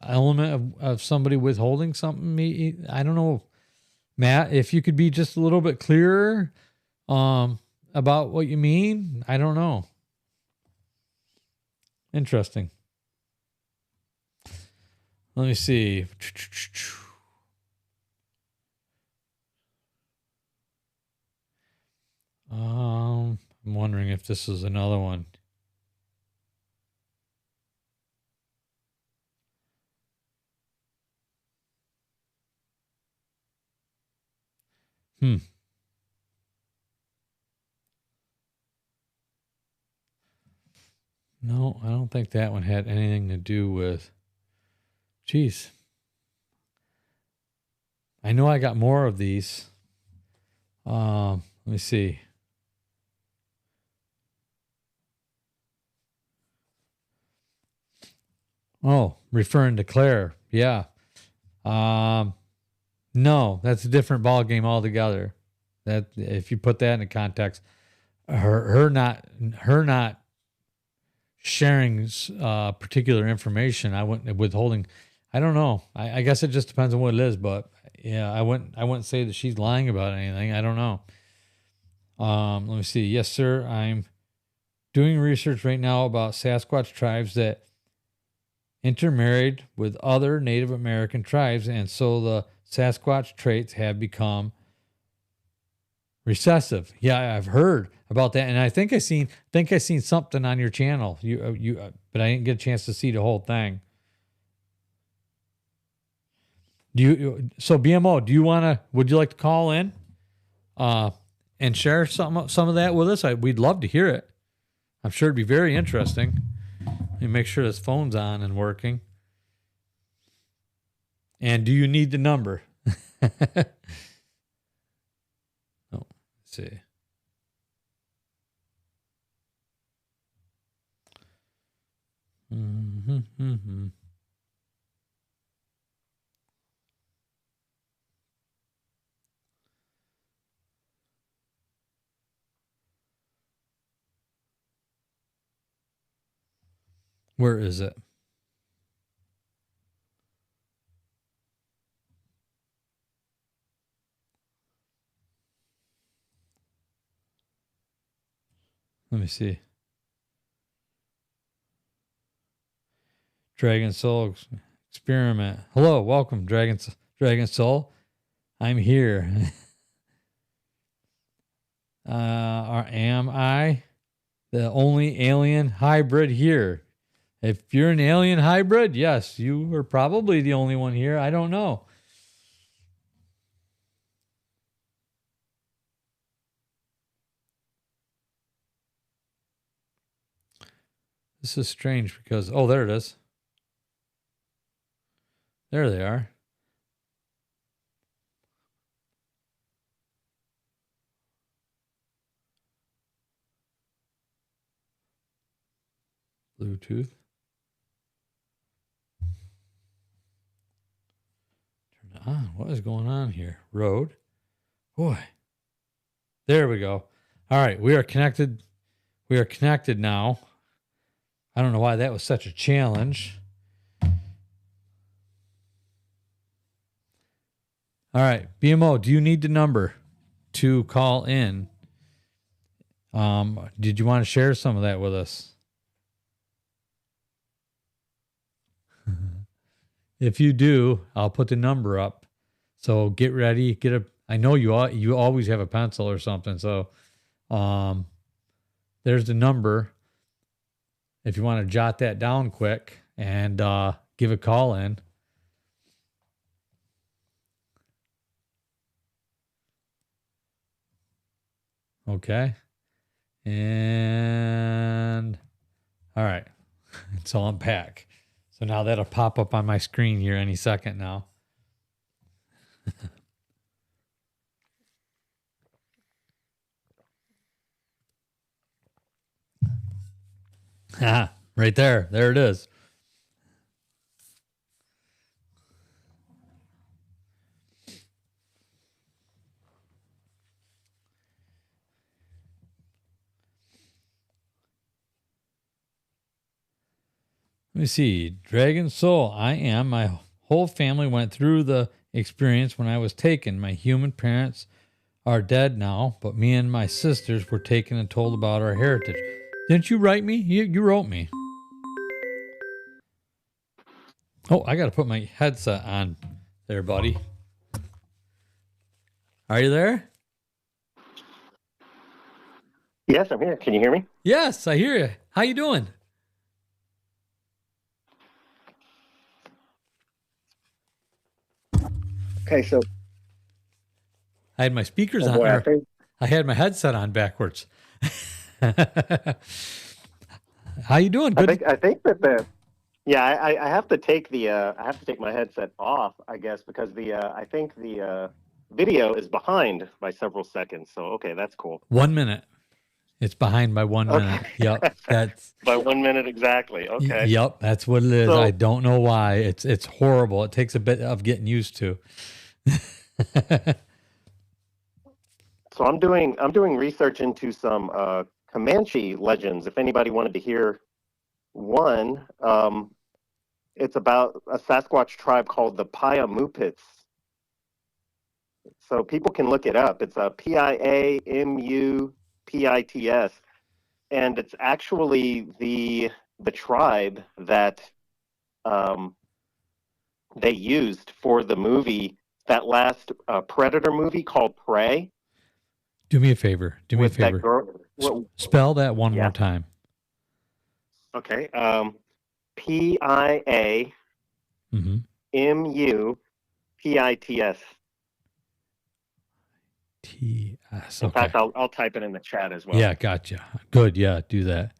element of somebody withholding something. I don't know, Matt, if you could be just a little bit clearer about what you mean. I don't know. Interesting. Let me see. I'm wondering if this is another one. No, I don't think that one had anything to do with. Geez. I know I got more of these. Let me see. Oh, referring to Claire. Yeah. No, that's a different ball game altogether. That if you put that into context, her not sharing particular information, I wouldn't withholding. I don't know. I guess it just depends on what it is, but yeah, I wouldn't say that she's lying about anything. I don't know. Let me see. Yes, sir. I'm doing research right now about Sasquatch tribes that intermarried with other Native American tribes, and so the Sasquatch traits have become recessive. Yeah, I've heard about that, and I think I seen something on your channel. But I didn't get a chance to see the whole thing. So BMO, would you like to call in, and share some of that with us? We'd love to hear it. I'm sure it'd be very interesting. Let me make sure this phone's on and working. And do you need the number? Oh, let's see. Where is it? Let me see. Dragon Soul Experiment. Hello, welcome, Dragon Soul. I'm here. Am I the only alien hybrid here? If you're an alien hybrid, yes, you are probably the only one here. I don't know. This is strange because, oh, there it is. There they are. Bluetooth. Turn it on. What is going on here? Road. Boy. There we go. All right. We are connected. We are connected now. I don't know why that was such a challenge. All right. BMO, do you need the number to call in? Did you want to share some of that with us? If you do, I'll put the number up. So get ready. I know you always have a pencil or something. So there's the number. If you want to jot that down quick and give a call in. Okay. And all right. It's all unpack. So now that'll pop up on my screen here any second now. Ah, right there. There it is. Let me see. Dragon Soul. I am. My whole family went through the experience when I was taken. My human parents are dead now, but me and my sisters were taken and told about our heritage. Didn't you write me? You wrote me. Oh, I got to put my headset on there, buddy. Are you there? Yes, I'm here. Can you hear me? Yes, I hear you. How you doing? Okay, so I had my speakers oh on. boy, I had my headset on backwards. How you doing? Good. I think that I have to take my headset off, I guess, because I think the video is behind by several seconds. So okay, that's cool. 1 minute. It's behind by 1 minute. Okay. Yep, that's By 1 minute exactly. Okay. Yep, that's what it is. So I don't know why. It's horrible. It takes a bit of getting used to. so I'm doing research into some Comanche legends. If anybody wanted to hear one, it's about a Sasquatch tribe called the Piamupits. So people can look it up. It's a Piamupits, and it's actually the tribe that they used for the movie, that last Predator movie called Prey. Do me a favor. Do me a With that favor. girl. Well, Spell that one yeah. more time. Okay. Piamupits. TS. In Okay. fact, I'll type it in the chat as well. Yeah, gotcha. Good. Yeah, do that.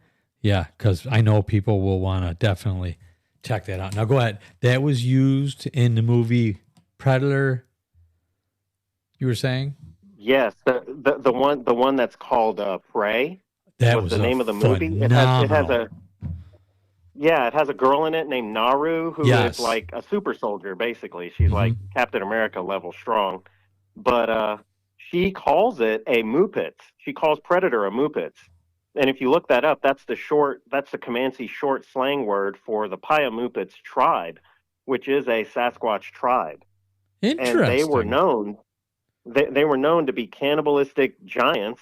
Yeah, because I know people will want to definitely check that out. Now go ahead. That was used in the movie Predator. You were saying? Yes, the one that's called Prey. That was the name of the movie. Phenomenal. It has a girl in it named Naru who Yes. is like a super soldier. Basically, she's like Captain America level strong, but she calls it a Mupits. She calls Predator a Mupits. And if you look that up, that's the Comanche short slang word for the Piamupits tribe, which is a Sasquatch tribe. Interesting. And they were known to be cannibalistic giants.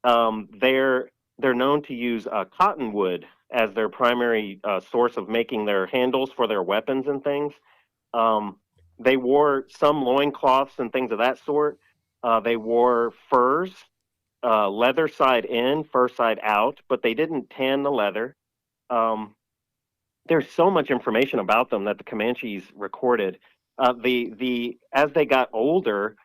They're known to use cottonwood as their primary source of making their handles for their weapons and things. They wore some loincloths and things of that sort. They wore furs, leather side in, fur side out, but they didn't tan the leather. there's so much information about them that the Comanches recorded. As they got older,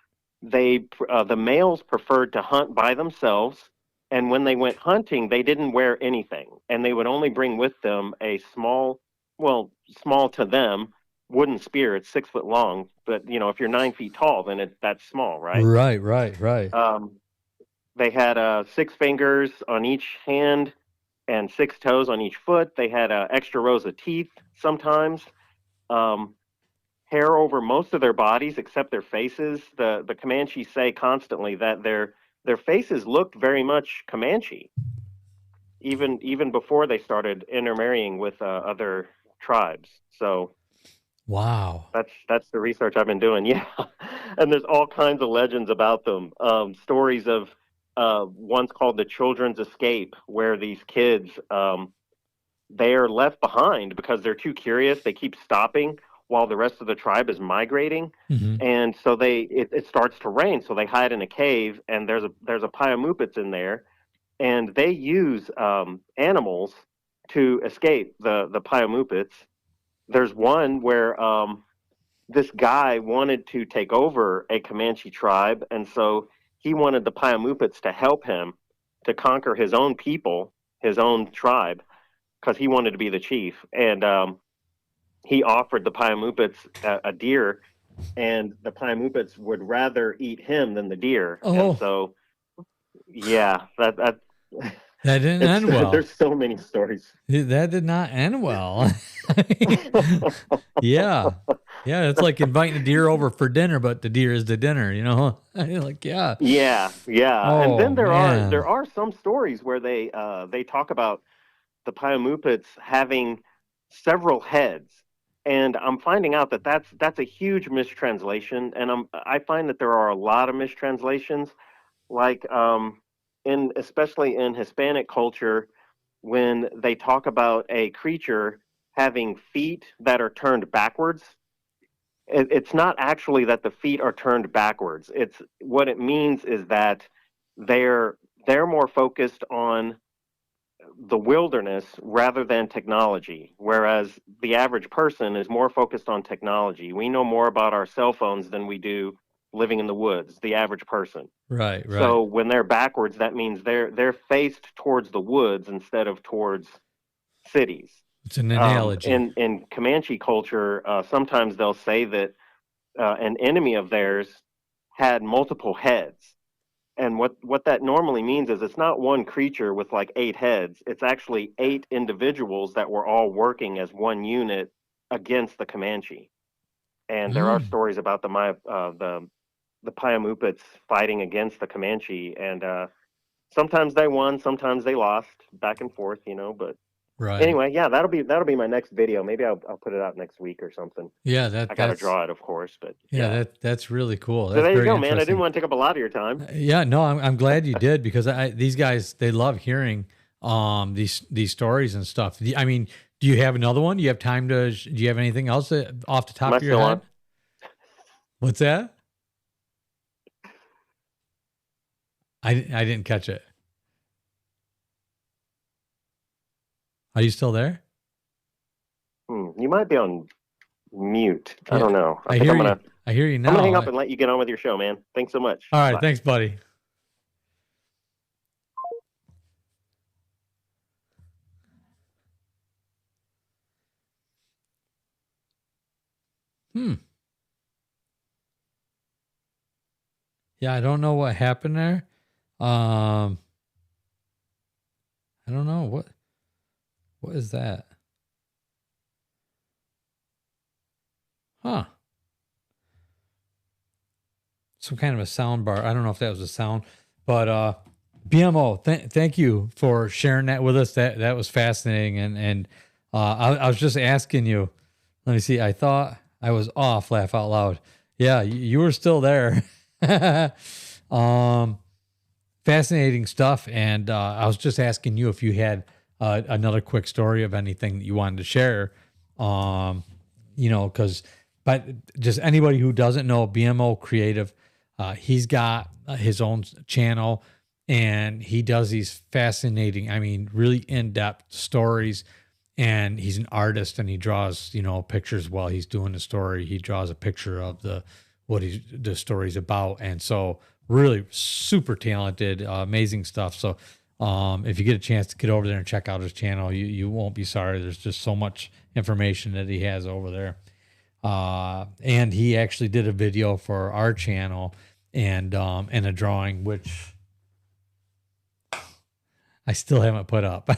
the males preferred to hunt by themselves, and when they went hunting, they didn't wear anything, and they would only bring with them a small, well, small to them, wooden spear. It's 6 foot long, but if you're 9 feet tall, then that's small, right? Right. They had 6 fingers on each hand and 6 toes on each foot. They had extra rows of teeth sometimes. Um, Hair over most of their bodies except their faces. The Comanches say constantly that their faces looked very much Comanche, even before they started intermarrying with other tribes. So Wow. that's the research I've been doing. Yeah, and there's all kinds of legends about them. Stories of one's called the Children's Escape, where these kids they are left behind because they're too curious. They keep stopping while the rest of the tribe is migrating, and so it starts to rain. So they hide in a cave, and there's a Pyamoopits in there, and they use animals to escape the Pyamoopits. There's one where this guy wanted to take over a Comanche tribe, and so he wanted the Pyamoopits to help him to conquer his own people, his own tribe, because he wanted to be the chief. And he offered the Pyamoopits a deer, and the Pyamoopits would rather eat him than the deer. Oh. And so, yeah, that didn't end well. There's so many stories. That did not end well. Yeah. It's like inviting a deer over for dinner, but the deer is the dinner, like, yeah. Oh, and then there man. are some stories where they talk about the Pyamoopits having several heads. And I'm finding out that that's a huge mistranslation, and I find that there are a lot of mistranslations, like especially in Hispanic culture, when they talk about a creature having feet that are turned backwards. It's not actually that the feet are turned backwards. It's what it means is that they're more focused on the wilderness rather than technology, whereas the average person is more focused on technology. We know more about our cell phones than we do living in the woods, the average person. Right. So when they're backwards, that means they're faced towards the woods instead of towards cities. It's an analogy. In Comanche culture, sometimes they'll say that an enemy of theirs had multiple heads. And what that normally means is it's not one creature with like 8 heads. It's actually 8 individuals that were all working as one unit against the Comanche. And there are stories about the Pyamoopits fighting against the Comanche, and sometimes they won, sometimes they lost, back and forth, But anyway, yeah, that'll be my next video. Maybe I'll put it out next week or something. Yeah, I gotta draw it, of course, but that's really cool. So that's there you very go, man. I didn't want to take up a lot of your time. Yeah, no, I'm glad you did, because these guys, they love hearing these stories and stuff. I mean, do you have another one? Do you have time do you have anything else off the top of your head? On? What's that? I didn't catch it. Are you still there? You might be on mute. I don't know. I hear you now. I'm gonna hang up and let you get on with your show, man. Thanks so much. All right, Bye. Thanks, buddy. Yeah, I don't know what happened there. I don't know what is that? Huh. Some kind of a sound bar. I don't know if that was a sound, but BMO, thank you for sharing that with us. That was fascinating, and I was just asking you. Let me see. I thought I was off. Laugh out loud. Yeah, you were still there. Fascinating stuff, and I was just asking you if you had another quick story of anything that you wanted to share. Because, but just anybody who doesn't know BMO Creative, he's got his own channel, and he does these fascinating, I mean, really in-depth stories and he's an artist, and he draws, pictures while he's doing the story. He draws a picture of the story's about. And so really super talented, amazing stuff. So if you get a chance to get over there and check out his channel, you won't be sorry. There's just so much information that he has over there. And he actually did a video for our channel and a drawing, which I still haven't put up.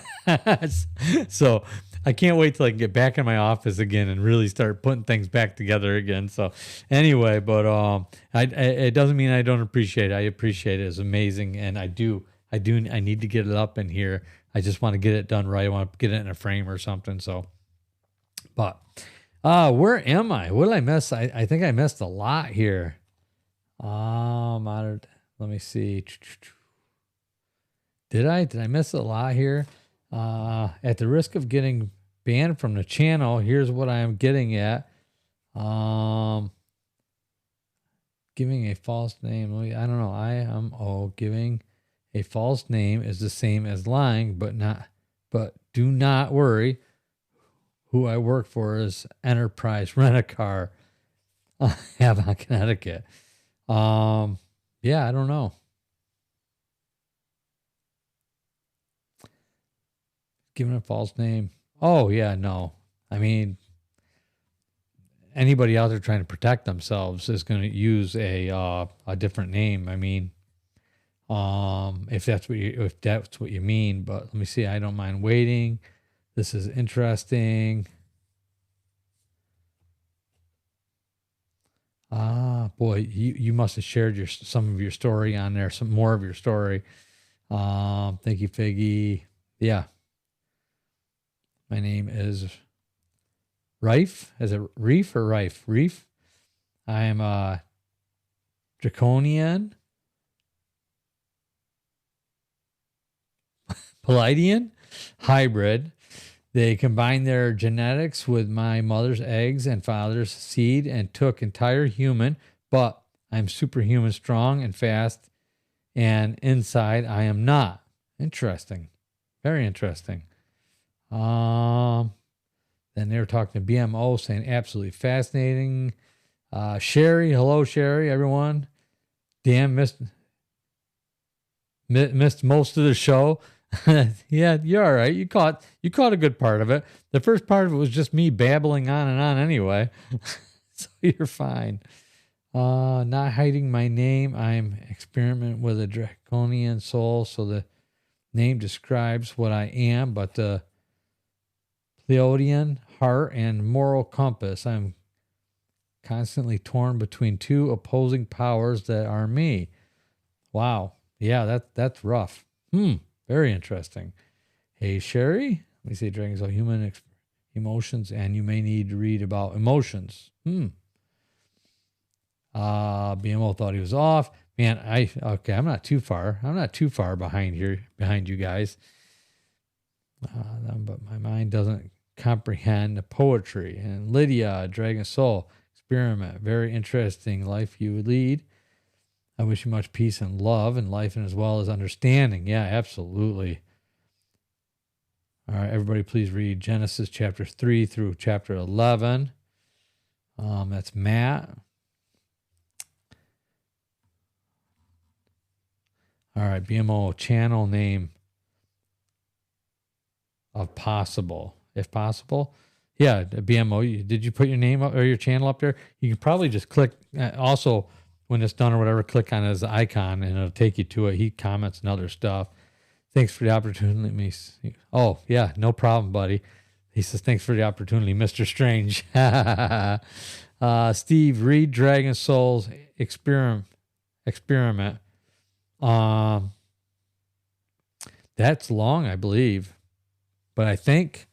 So I can't wait till I can get back in my office again and really start putting things back together again. So anyway, but it doesn't mean I don't appreciate it. I appreciate it. It's amazing. And I need to get it up in here. I just want to get it done right. I want to get it in a frame or something. So, but where am I? What did I miss? I think I missed a lot here. Let me see. Did I miss a lot here? At the risk of getting banned from the channel, here's what I am getting at. Giving a false name. I don't know. Giving a false name is the same as lying, but do not worry. Who I work for is Enterprise Rent-A-Car, Avon, Connecticut. Yeah, I don't know. Giving a false name. Oh, yeah, no. I mean, anybody out there trying to protect themselves is going to use a different name. I mean, if that's what you mean. But let me see. I don't mind waiting. This is interesting. Boy, you must have shared some of your story on there, some more of your story. Thank you, Figgy. Yeah. My name is Rife. Is it Reef or Rife? Reef. I am a Draconian, Palladian hybrid. They combined their genetics with my mother's eggs and father's seed and took entire human, but I'm superhuman strong and fast, and inside I am not. Interesting. Very interesting. Then they were talking to BMO saying absolutely fascinating. Sherry, hello Sherry, everyone. Damn, missed most of the show. Yeah, you're all right. You caught a good part of it. The first part of it was just me babbling on and on anyway. So you're fine. Not hiding my name. I'm experimenting with a draconian soul, so the name describes what I am, but the Pleiadian heart and moral compass. I'm constantly torn between two opposing powers that are me. Wow. Yeah, that's rough. Very interesting. Hey, Sherry. Let me see. Dragons are human emotions, and you may need to read about emotions. BMO thought he was off. Man, I'm not too far. I'm not too far behind you guys. But my mind doesn't comprehend the poetry. And Lydia, Dragon Soul, experiment. Very interesting life you would lead. I wish you much peace and love in life, and as well as understanding. Yeah, absolutely. All right, everybody, please read Genesis chapter 3 through chapter 11. That's Matt. All right, BMO channel name of possible, if possible. Yeah, BMO. Did you put your name up or your channel up there? You can probably just click. Also, when it's done or whatever, click on his icon and it'll take you to it. He comments and other stuff. Thanks for the opportunity. Oh, yeah, no problem, buddy. He says, thanks for the opportunity, Mr. Strange. Steve, read Dragon Souls Experiment. That's long, I believe. But I think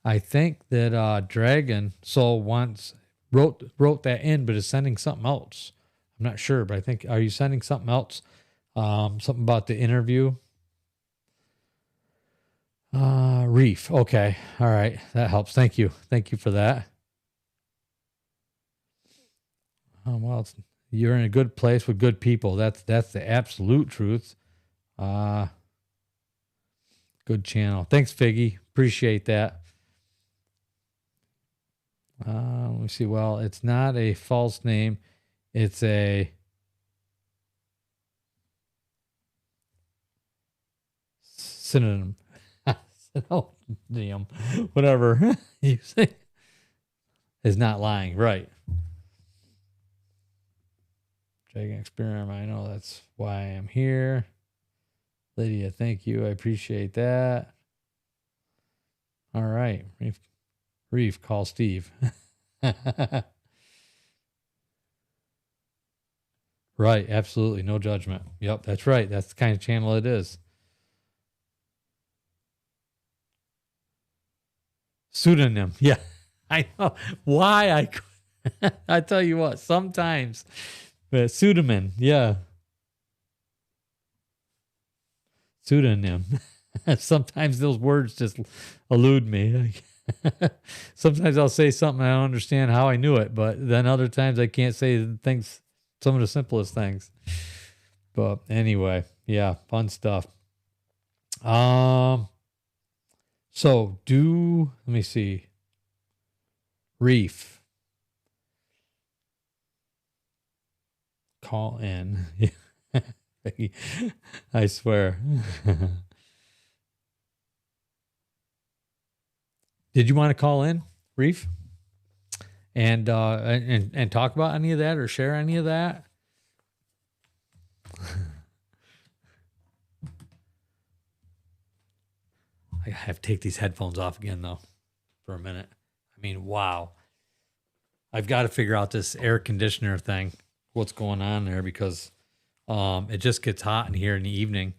that Dragon Soul once wrote that in, but is sending something else. I'm not sure, but I think, are you sending something else? Something about the interview? Reef. Okay. All right. That helps. Thank you. Thank you for that. Well, you're in a good place with good people. That's the absolute truth. Good channel. Thanks, Figgy. Appreciate that. Let me see. Well, it's not a false name. It's a synonym. Synonym. Whatever you say is not lying. Right. Dragon experiment. I know that's why I am here. Lydia, thank you. I appreciate that. All right. Reef, call Steve. Right. Absolutely. No judgment. Yep. That's right. That's the kind of channel it is. Pseudonym. Yeah. I know why I tell you what, sometimes, but pseudonym. Yeah. Pseudonym. Sometimes those words just elude me. Sometimes I'll say something I don't understand how I knew it, but then other times I can't say things, some of the simplest things. But anyway, yeah, fun stuff. So let me see. Reef. Call in. I swear. Did you want to call in, Reef? And talk about any of that or share any of that? I have to take these headphones off again though for a minute. I mean, wow. I've got to figure out this air conditioner thing, what's going on there, because it just gets hot in here in the evening.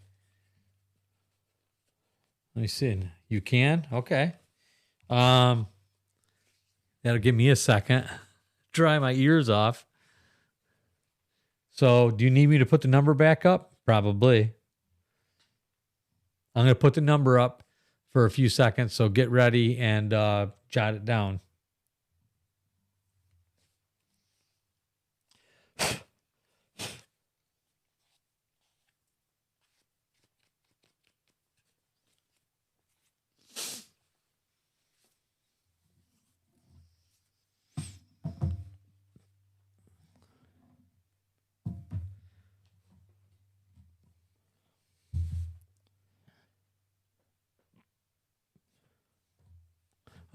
Let me see. You can? Okay. That'll give me a second. Dry my ears off. So do you need me to put the number back up? Probably. I'm going to put the number up for a few seconds. So get ready and jot it down.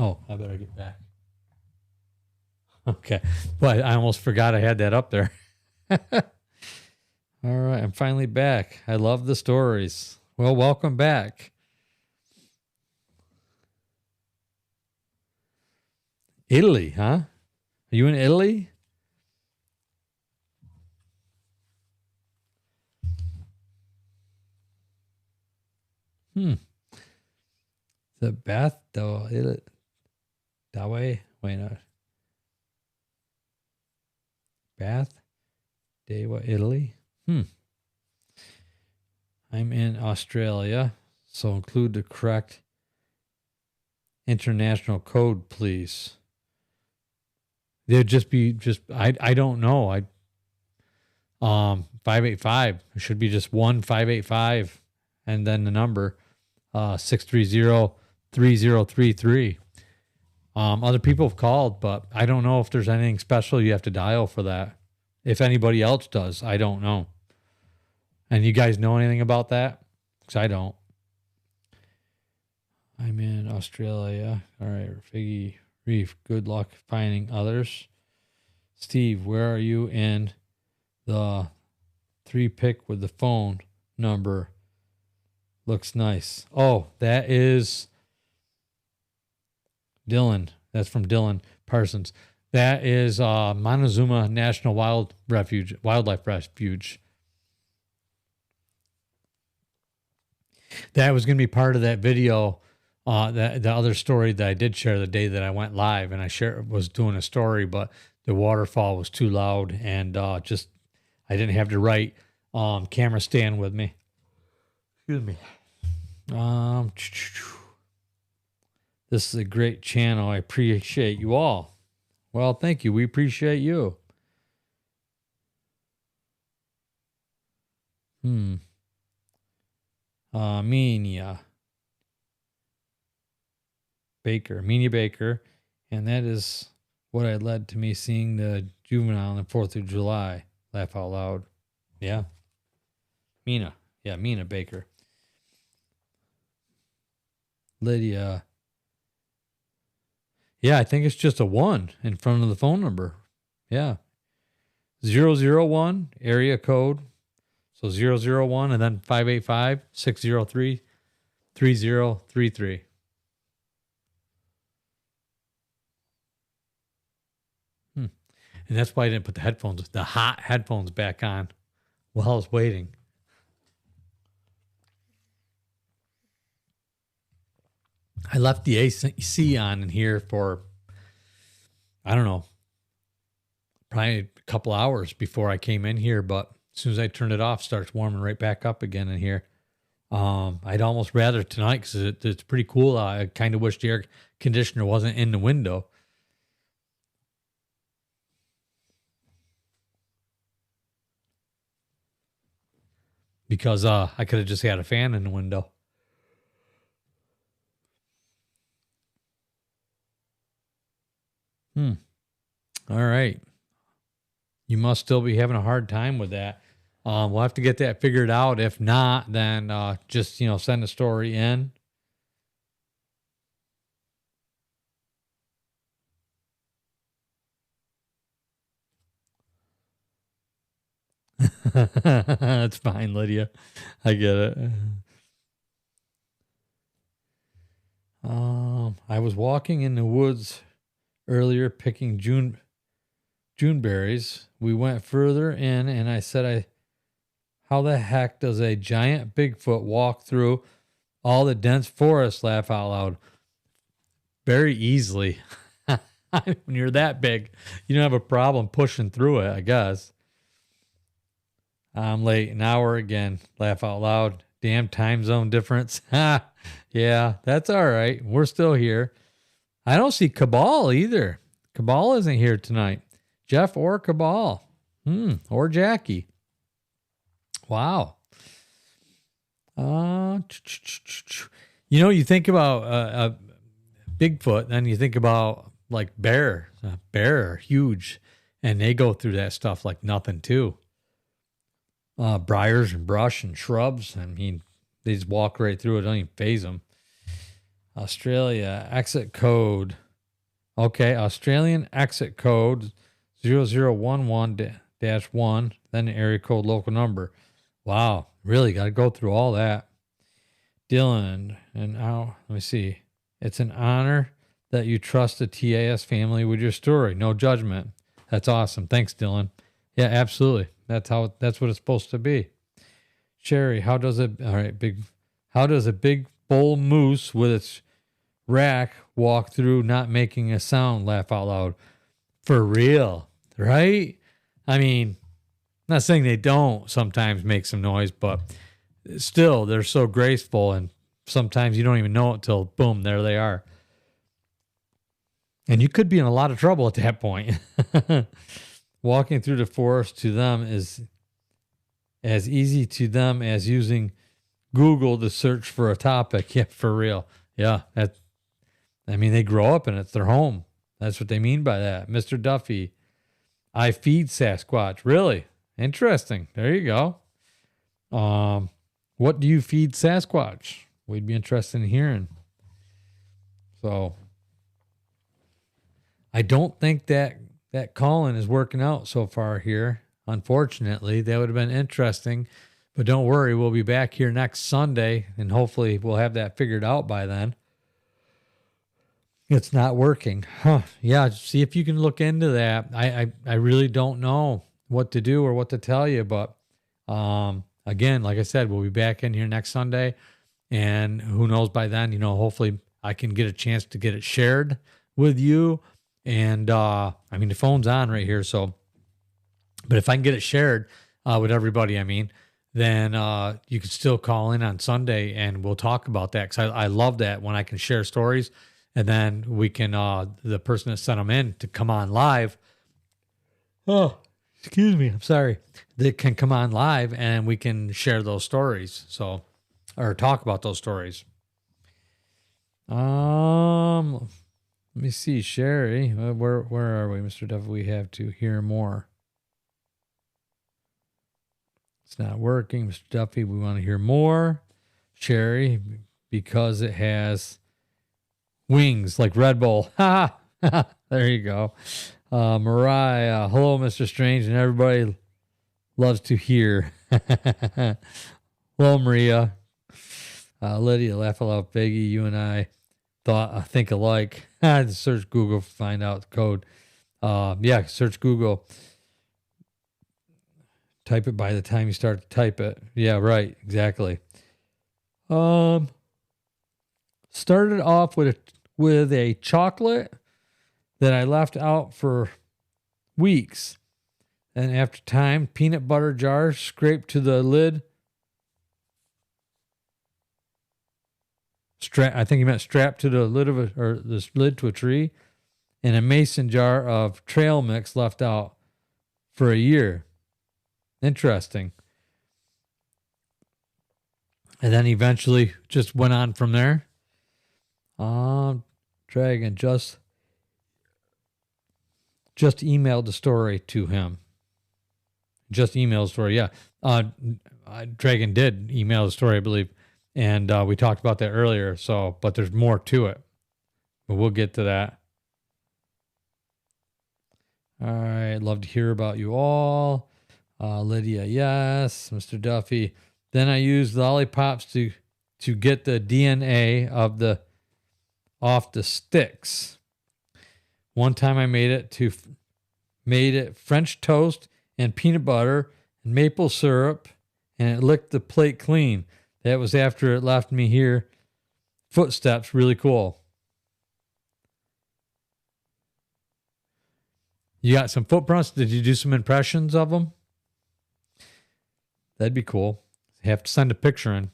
Oh, I better get back. Okay. Well, I almost forgot I had that up there. All right. I'm finally back. I love the stories. Well, welcome back. Italy, huh? Are you in Italy? The Bath, that way. Wait, no. Bath, Dewa, Italy. I'm in Australia, so include the correct international code, please. There'd just be I don't know. 585. It should be just 1585 and then the number 630-3033. Other people have called, but I don't know if there's anything special you have to dial for that. If anybody else does, I don't know. And you guys know anything about that? Because I don't. I'm in Australia. All right, Figgy Reef. Good luck finding others. Steve, where are you in the 3-pick with the phone number? Looks nice. Oh, that is Dylan. That's from Dylan Parsons. That is Montezuma National Wildlife Refuge. That was going to be part of that video, the other story that I did share the day that I went live, and I was doing a story, but the waterfall was too loud, and I didn't have the right camera stand with me. Excuse me. This is a great channel. I appreciate you all. Well, thank you. We appreciate you. Meania Baker, and that is what had led to me seeing the juvenile on the 4th of July. Laugh out loud. Yeah. Mina. Yeah, Mina Baker. Lydia. Yeah, I think it's just a 1 in front of the phone number. Yeah. 001 area code. So 001 and then 585-603-3033. And that's why I didn't put the hot headphones back on while I was waiting. I left the AC on in here for, I don't know, probably a couple hours before I came in here. But as soon as I turned it off, it starts warming right back up again in here. I'd almost rather tonight because it's pretty cool. I kind of wish the air conditioner wasn't in the window. Because I could have just had a fan in the window. All right. You must still be having a hard time with that. We'll have to get that figured out. If not, then just, send a story in. That's fine, Lydia. I get it. I was walking in the woods earlier picking June berries. We went further in and I said, how the heck does a giant Bigfoot walk through all the dense forest? Laugh out loud. Very easily. When you're that big, you don't have a problem pushing through it, I guess. I'm late an hour again. Laugh out loud. Damn time zone difference. Yeah, that's all right. We're still here. I don't see Cabal either. Cabal isn't here tonight. Jeff or Cabal. Or Jackie. Wow. You think about Bigfoot, then you think about like bear. Bear are huge, and they go through that stuff like nothing too. Briars and brush and shrubs. I mean, they just walk right through it. Don't even phase them. Australia exit code. Okay, Australian exit code 0011-1, then the area code local number. Wow, really got to go through all that. Dylan, and let me see. It's an honor that you trust the TAS family with your story. No judgment. That's awesome. Thanks, Dylan. Yeah, absolutely. That's what it's supposed to be. Sherry, how does a big bull moose with its rack walk through not making a sound? Laugh out loud. For real, right? I mean, I'm not saying they don't sometimes make some noise, but still, they're so graceful, and sometimes you don't even know it till boom, there they are. And you could be in a lot of trouble at that point. Walking through the forest to them is as easy to them as using Google to search for a topic. Yeah, for real. Yeah, they grow up and it's their home. That's what they mean by that. Mr. Duffy, I feed Sasquatch. Really? Interesting. There you go. What do you feed Sasquatch? We'd be interested in hearing. So I don't think that call-in is working out so far here. Unfortunately, that would have been interesting. But don't worry, we'll be back here next Sunday, and hopefully we'll have that figured out by then. It's not working. Yeah, see if you can look into that. I really don't know what to do or what to tell you. But again, like I said, we'll be back in here next Sunday. And who knows by then, hopefully I can get a chance to get it shared with you. And the phone's on right here. So, but if I can get it shared with everybody, then you can still call in on Sunday and we'll talk about that. Cause I love that when I can share stories and then we can, the person that sent them in to come on live. Oh, excuse me. I'm sorry. They can come on live and we can share those stories. So, or talk about those stories. Let Let me see, Sherry. Where are we, Mr. Duff? We have to hear more. It's not working, Mr. Duffy. We want to hear more. Sherry, because it has wings like Red Bull. Ha! There you go. Mariah, hello, Mr. Strange, and everybody loves to hear. Hello, Maria. Lydia, laugh aloud, Biggie. You and I think alike. Search Google, find out the code. Yeah, search Google. Type it by the time you start to type it. Yeah, right, exactly. Started off with a chocolate that I left out for weeks. And after time, peanut butter jar scraped to the lid. I think he meant strapped to the lid or this lid to a tree. And a mason jar of trail mix left out for a year. Interesting. And then eventually just went on from there. Dragon just emailed the story to him. Just emailed the story, yeah. Dragon did email the story, I believe. And we talked about that earlier. But there's more to it. But we'll get to that. All right. Love to hear about you all. Lydia, yes. Mr. Duffy. Then I used lollipops to get the DNA off the sticks. One time I made it French toast and peanut butter and maple syrup, and it licked the plate clean. That was after it left me here. Footsteps, really cool. You got some footprints? Did you do some impressions of them? That'd be cool. You have to send a picture in.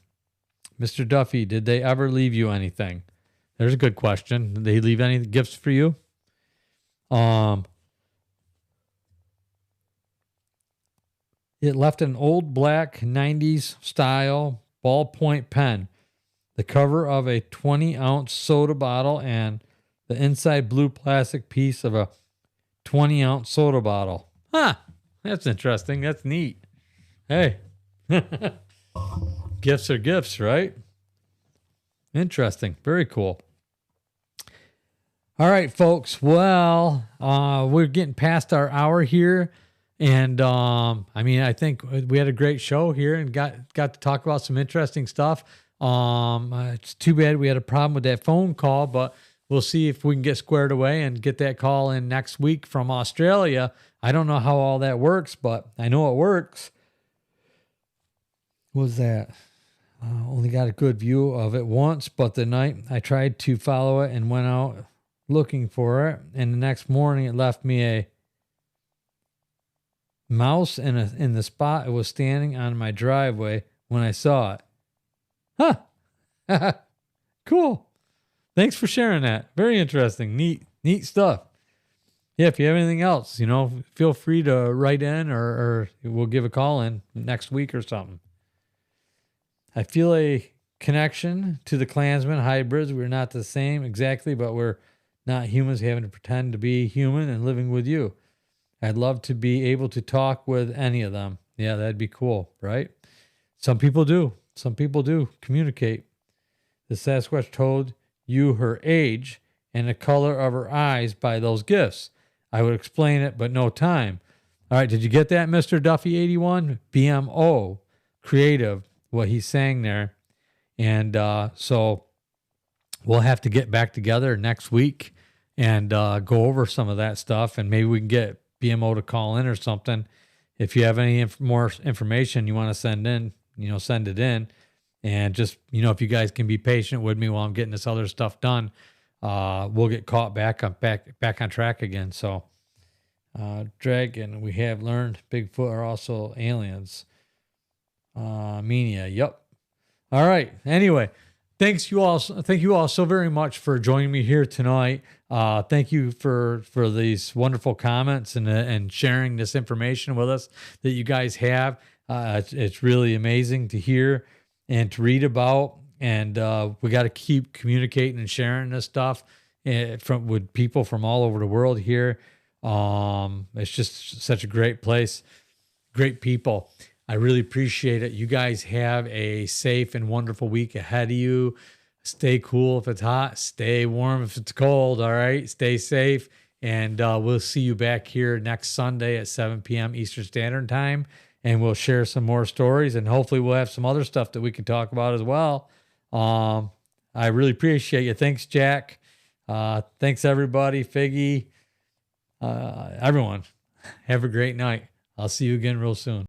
Mr. Duffy, did they ever leave you anything? There's a good question. Did they leave any gifts for you? It left an old black 90s style ballpoint pen, the cover of a 20-ounce soda bottle, and the inside blue plastic piece of a 20-ounce soda bottle. Huh. That's interesting. That's neat. Hey. Gifts are gifts, right? Interesting. Very cool. All right, folks. Well, we're getting past our hour here. And I think we had a great show here and got to talk about some interesting stuff. It's too bad we had a problem with that phone call, but we'll see if we can get squared away and get that call in next week from Australia. I don't know how all that works, but I know it works. What was that? Only got a good view of it once, but the night I tried to follow it and went out looking for it, and the next morning it left me a mouse in the spot it was standing on my driveway when I saw it. Huh. Cool. Thanks for sharing that. Very interesting. Neat stuff. Yeah, if you have anything else, feel free to write in or we'll give a call in next week or something. I feel a connection to the Klansmen hybrids. We're not the same exactly, but we're not humans having to pretend to be human and living with you. I'd love to be able to talk with any of them. Yeah, that'd be cool, right? Some people do. Some people do communicate. The Sasquatch told you her age and the color of her eyes by those gifts. I would explain it, but no time. All right, did you get that, Mr. Duffy81? BMO, creative, what he's saying there. And so we'll have to get back together next week and go over some of that stuff, and maybe we can get BMO to call in or something. If you have any more information you want to send in, send it in. And just, if you guys can be patient with me while I'm getting this other stuff done, we'll get caught back on track again. So, Dragon, we have learned Bigfoot are also aliens. Mania, yep. All right. Anyway, thank you all so very much for joining me here tonight. Thank you for these wonderful comments and sharing this information with us that you guys have. It's really amazing to hear and to read about, and we got to keep communicating and sharing this stuff. from with people from all over the world here. It's just such a great place, great people. I really appreciate it. You guys have a safe and wonderful week ahead of you. Stay cool if it's hot, stay warm if it's cold. All right. Stay safe. And we'll see you back here next Sunday at 7 p.m. Eastern Standard Time. And we'll share some more stories. And hopefully we'll have some other stuff that we can talk about as well. I really appreciate you. Thanks, Jack. Thanks, everybody. Figgy. Everyone. Have a great night. I'll see you again real soon.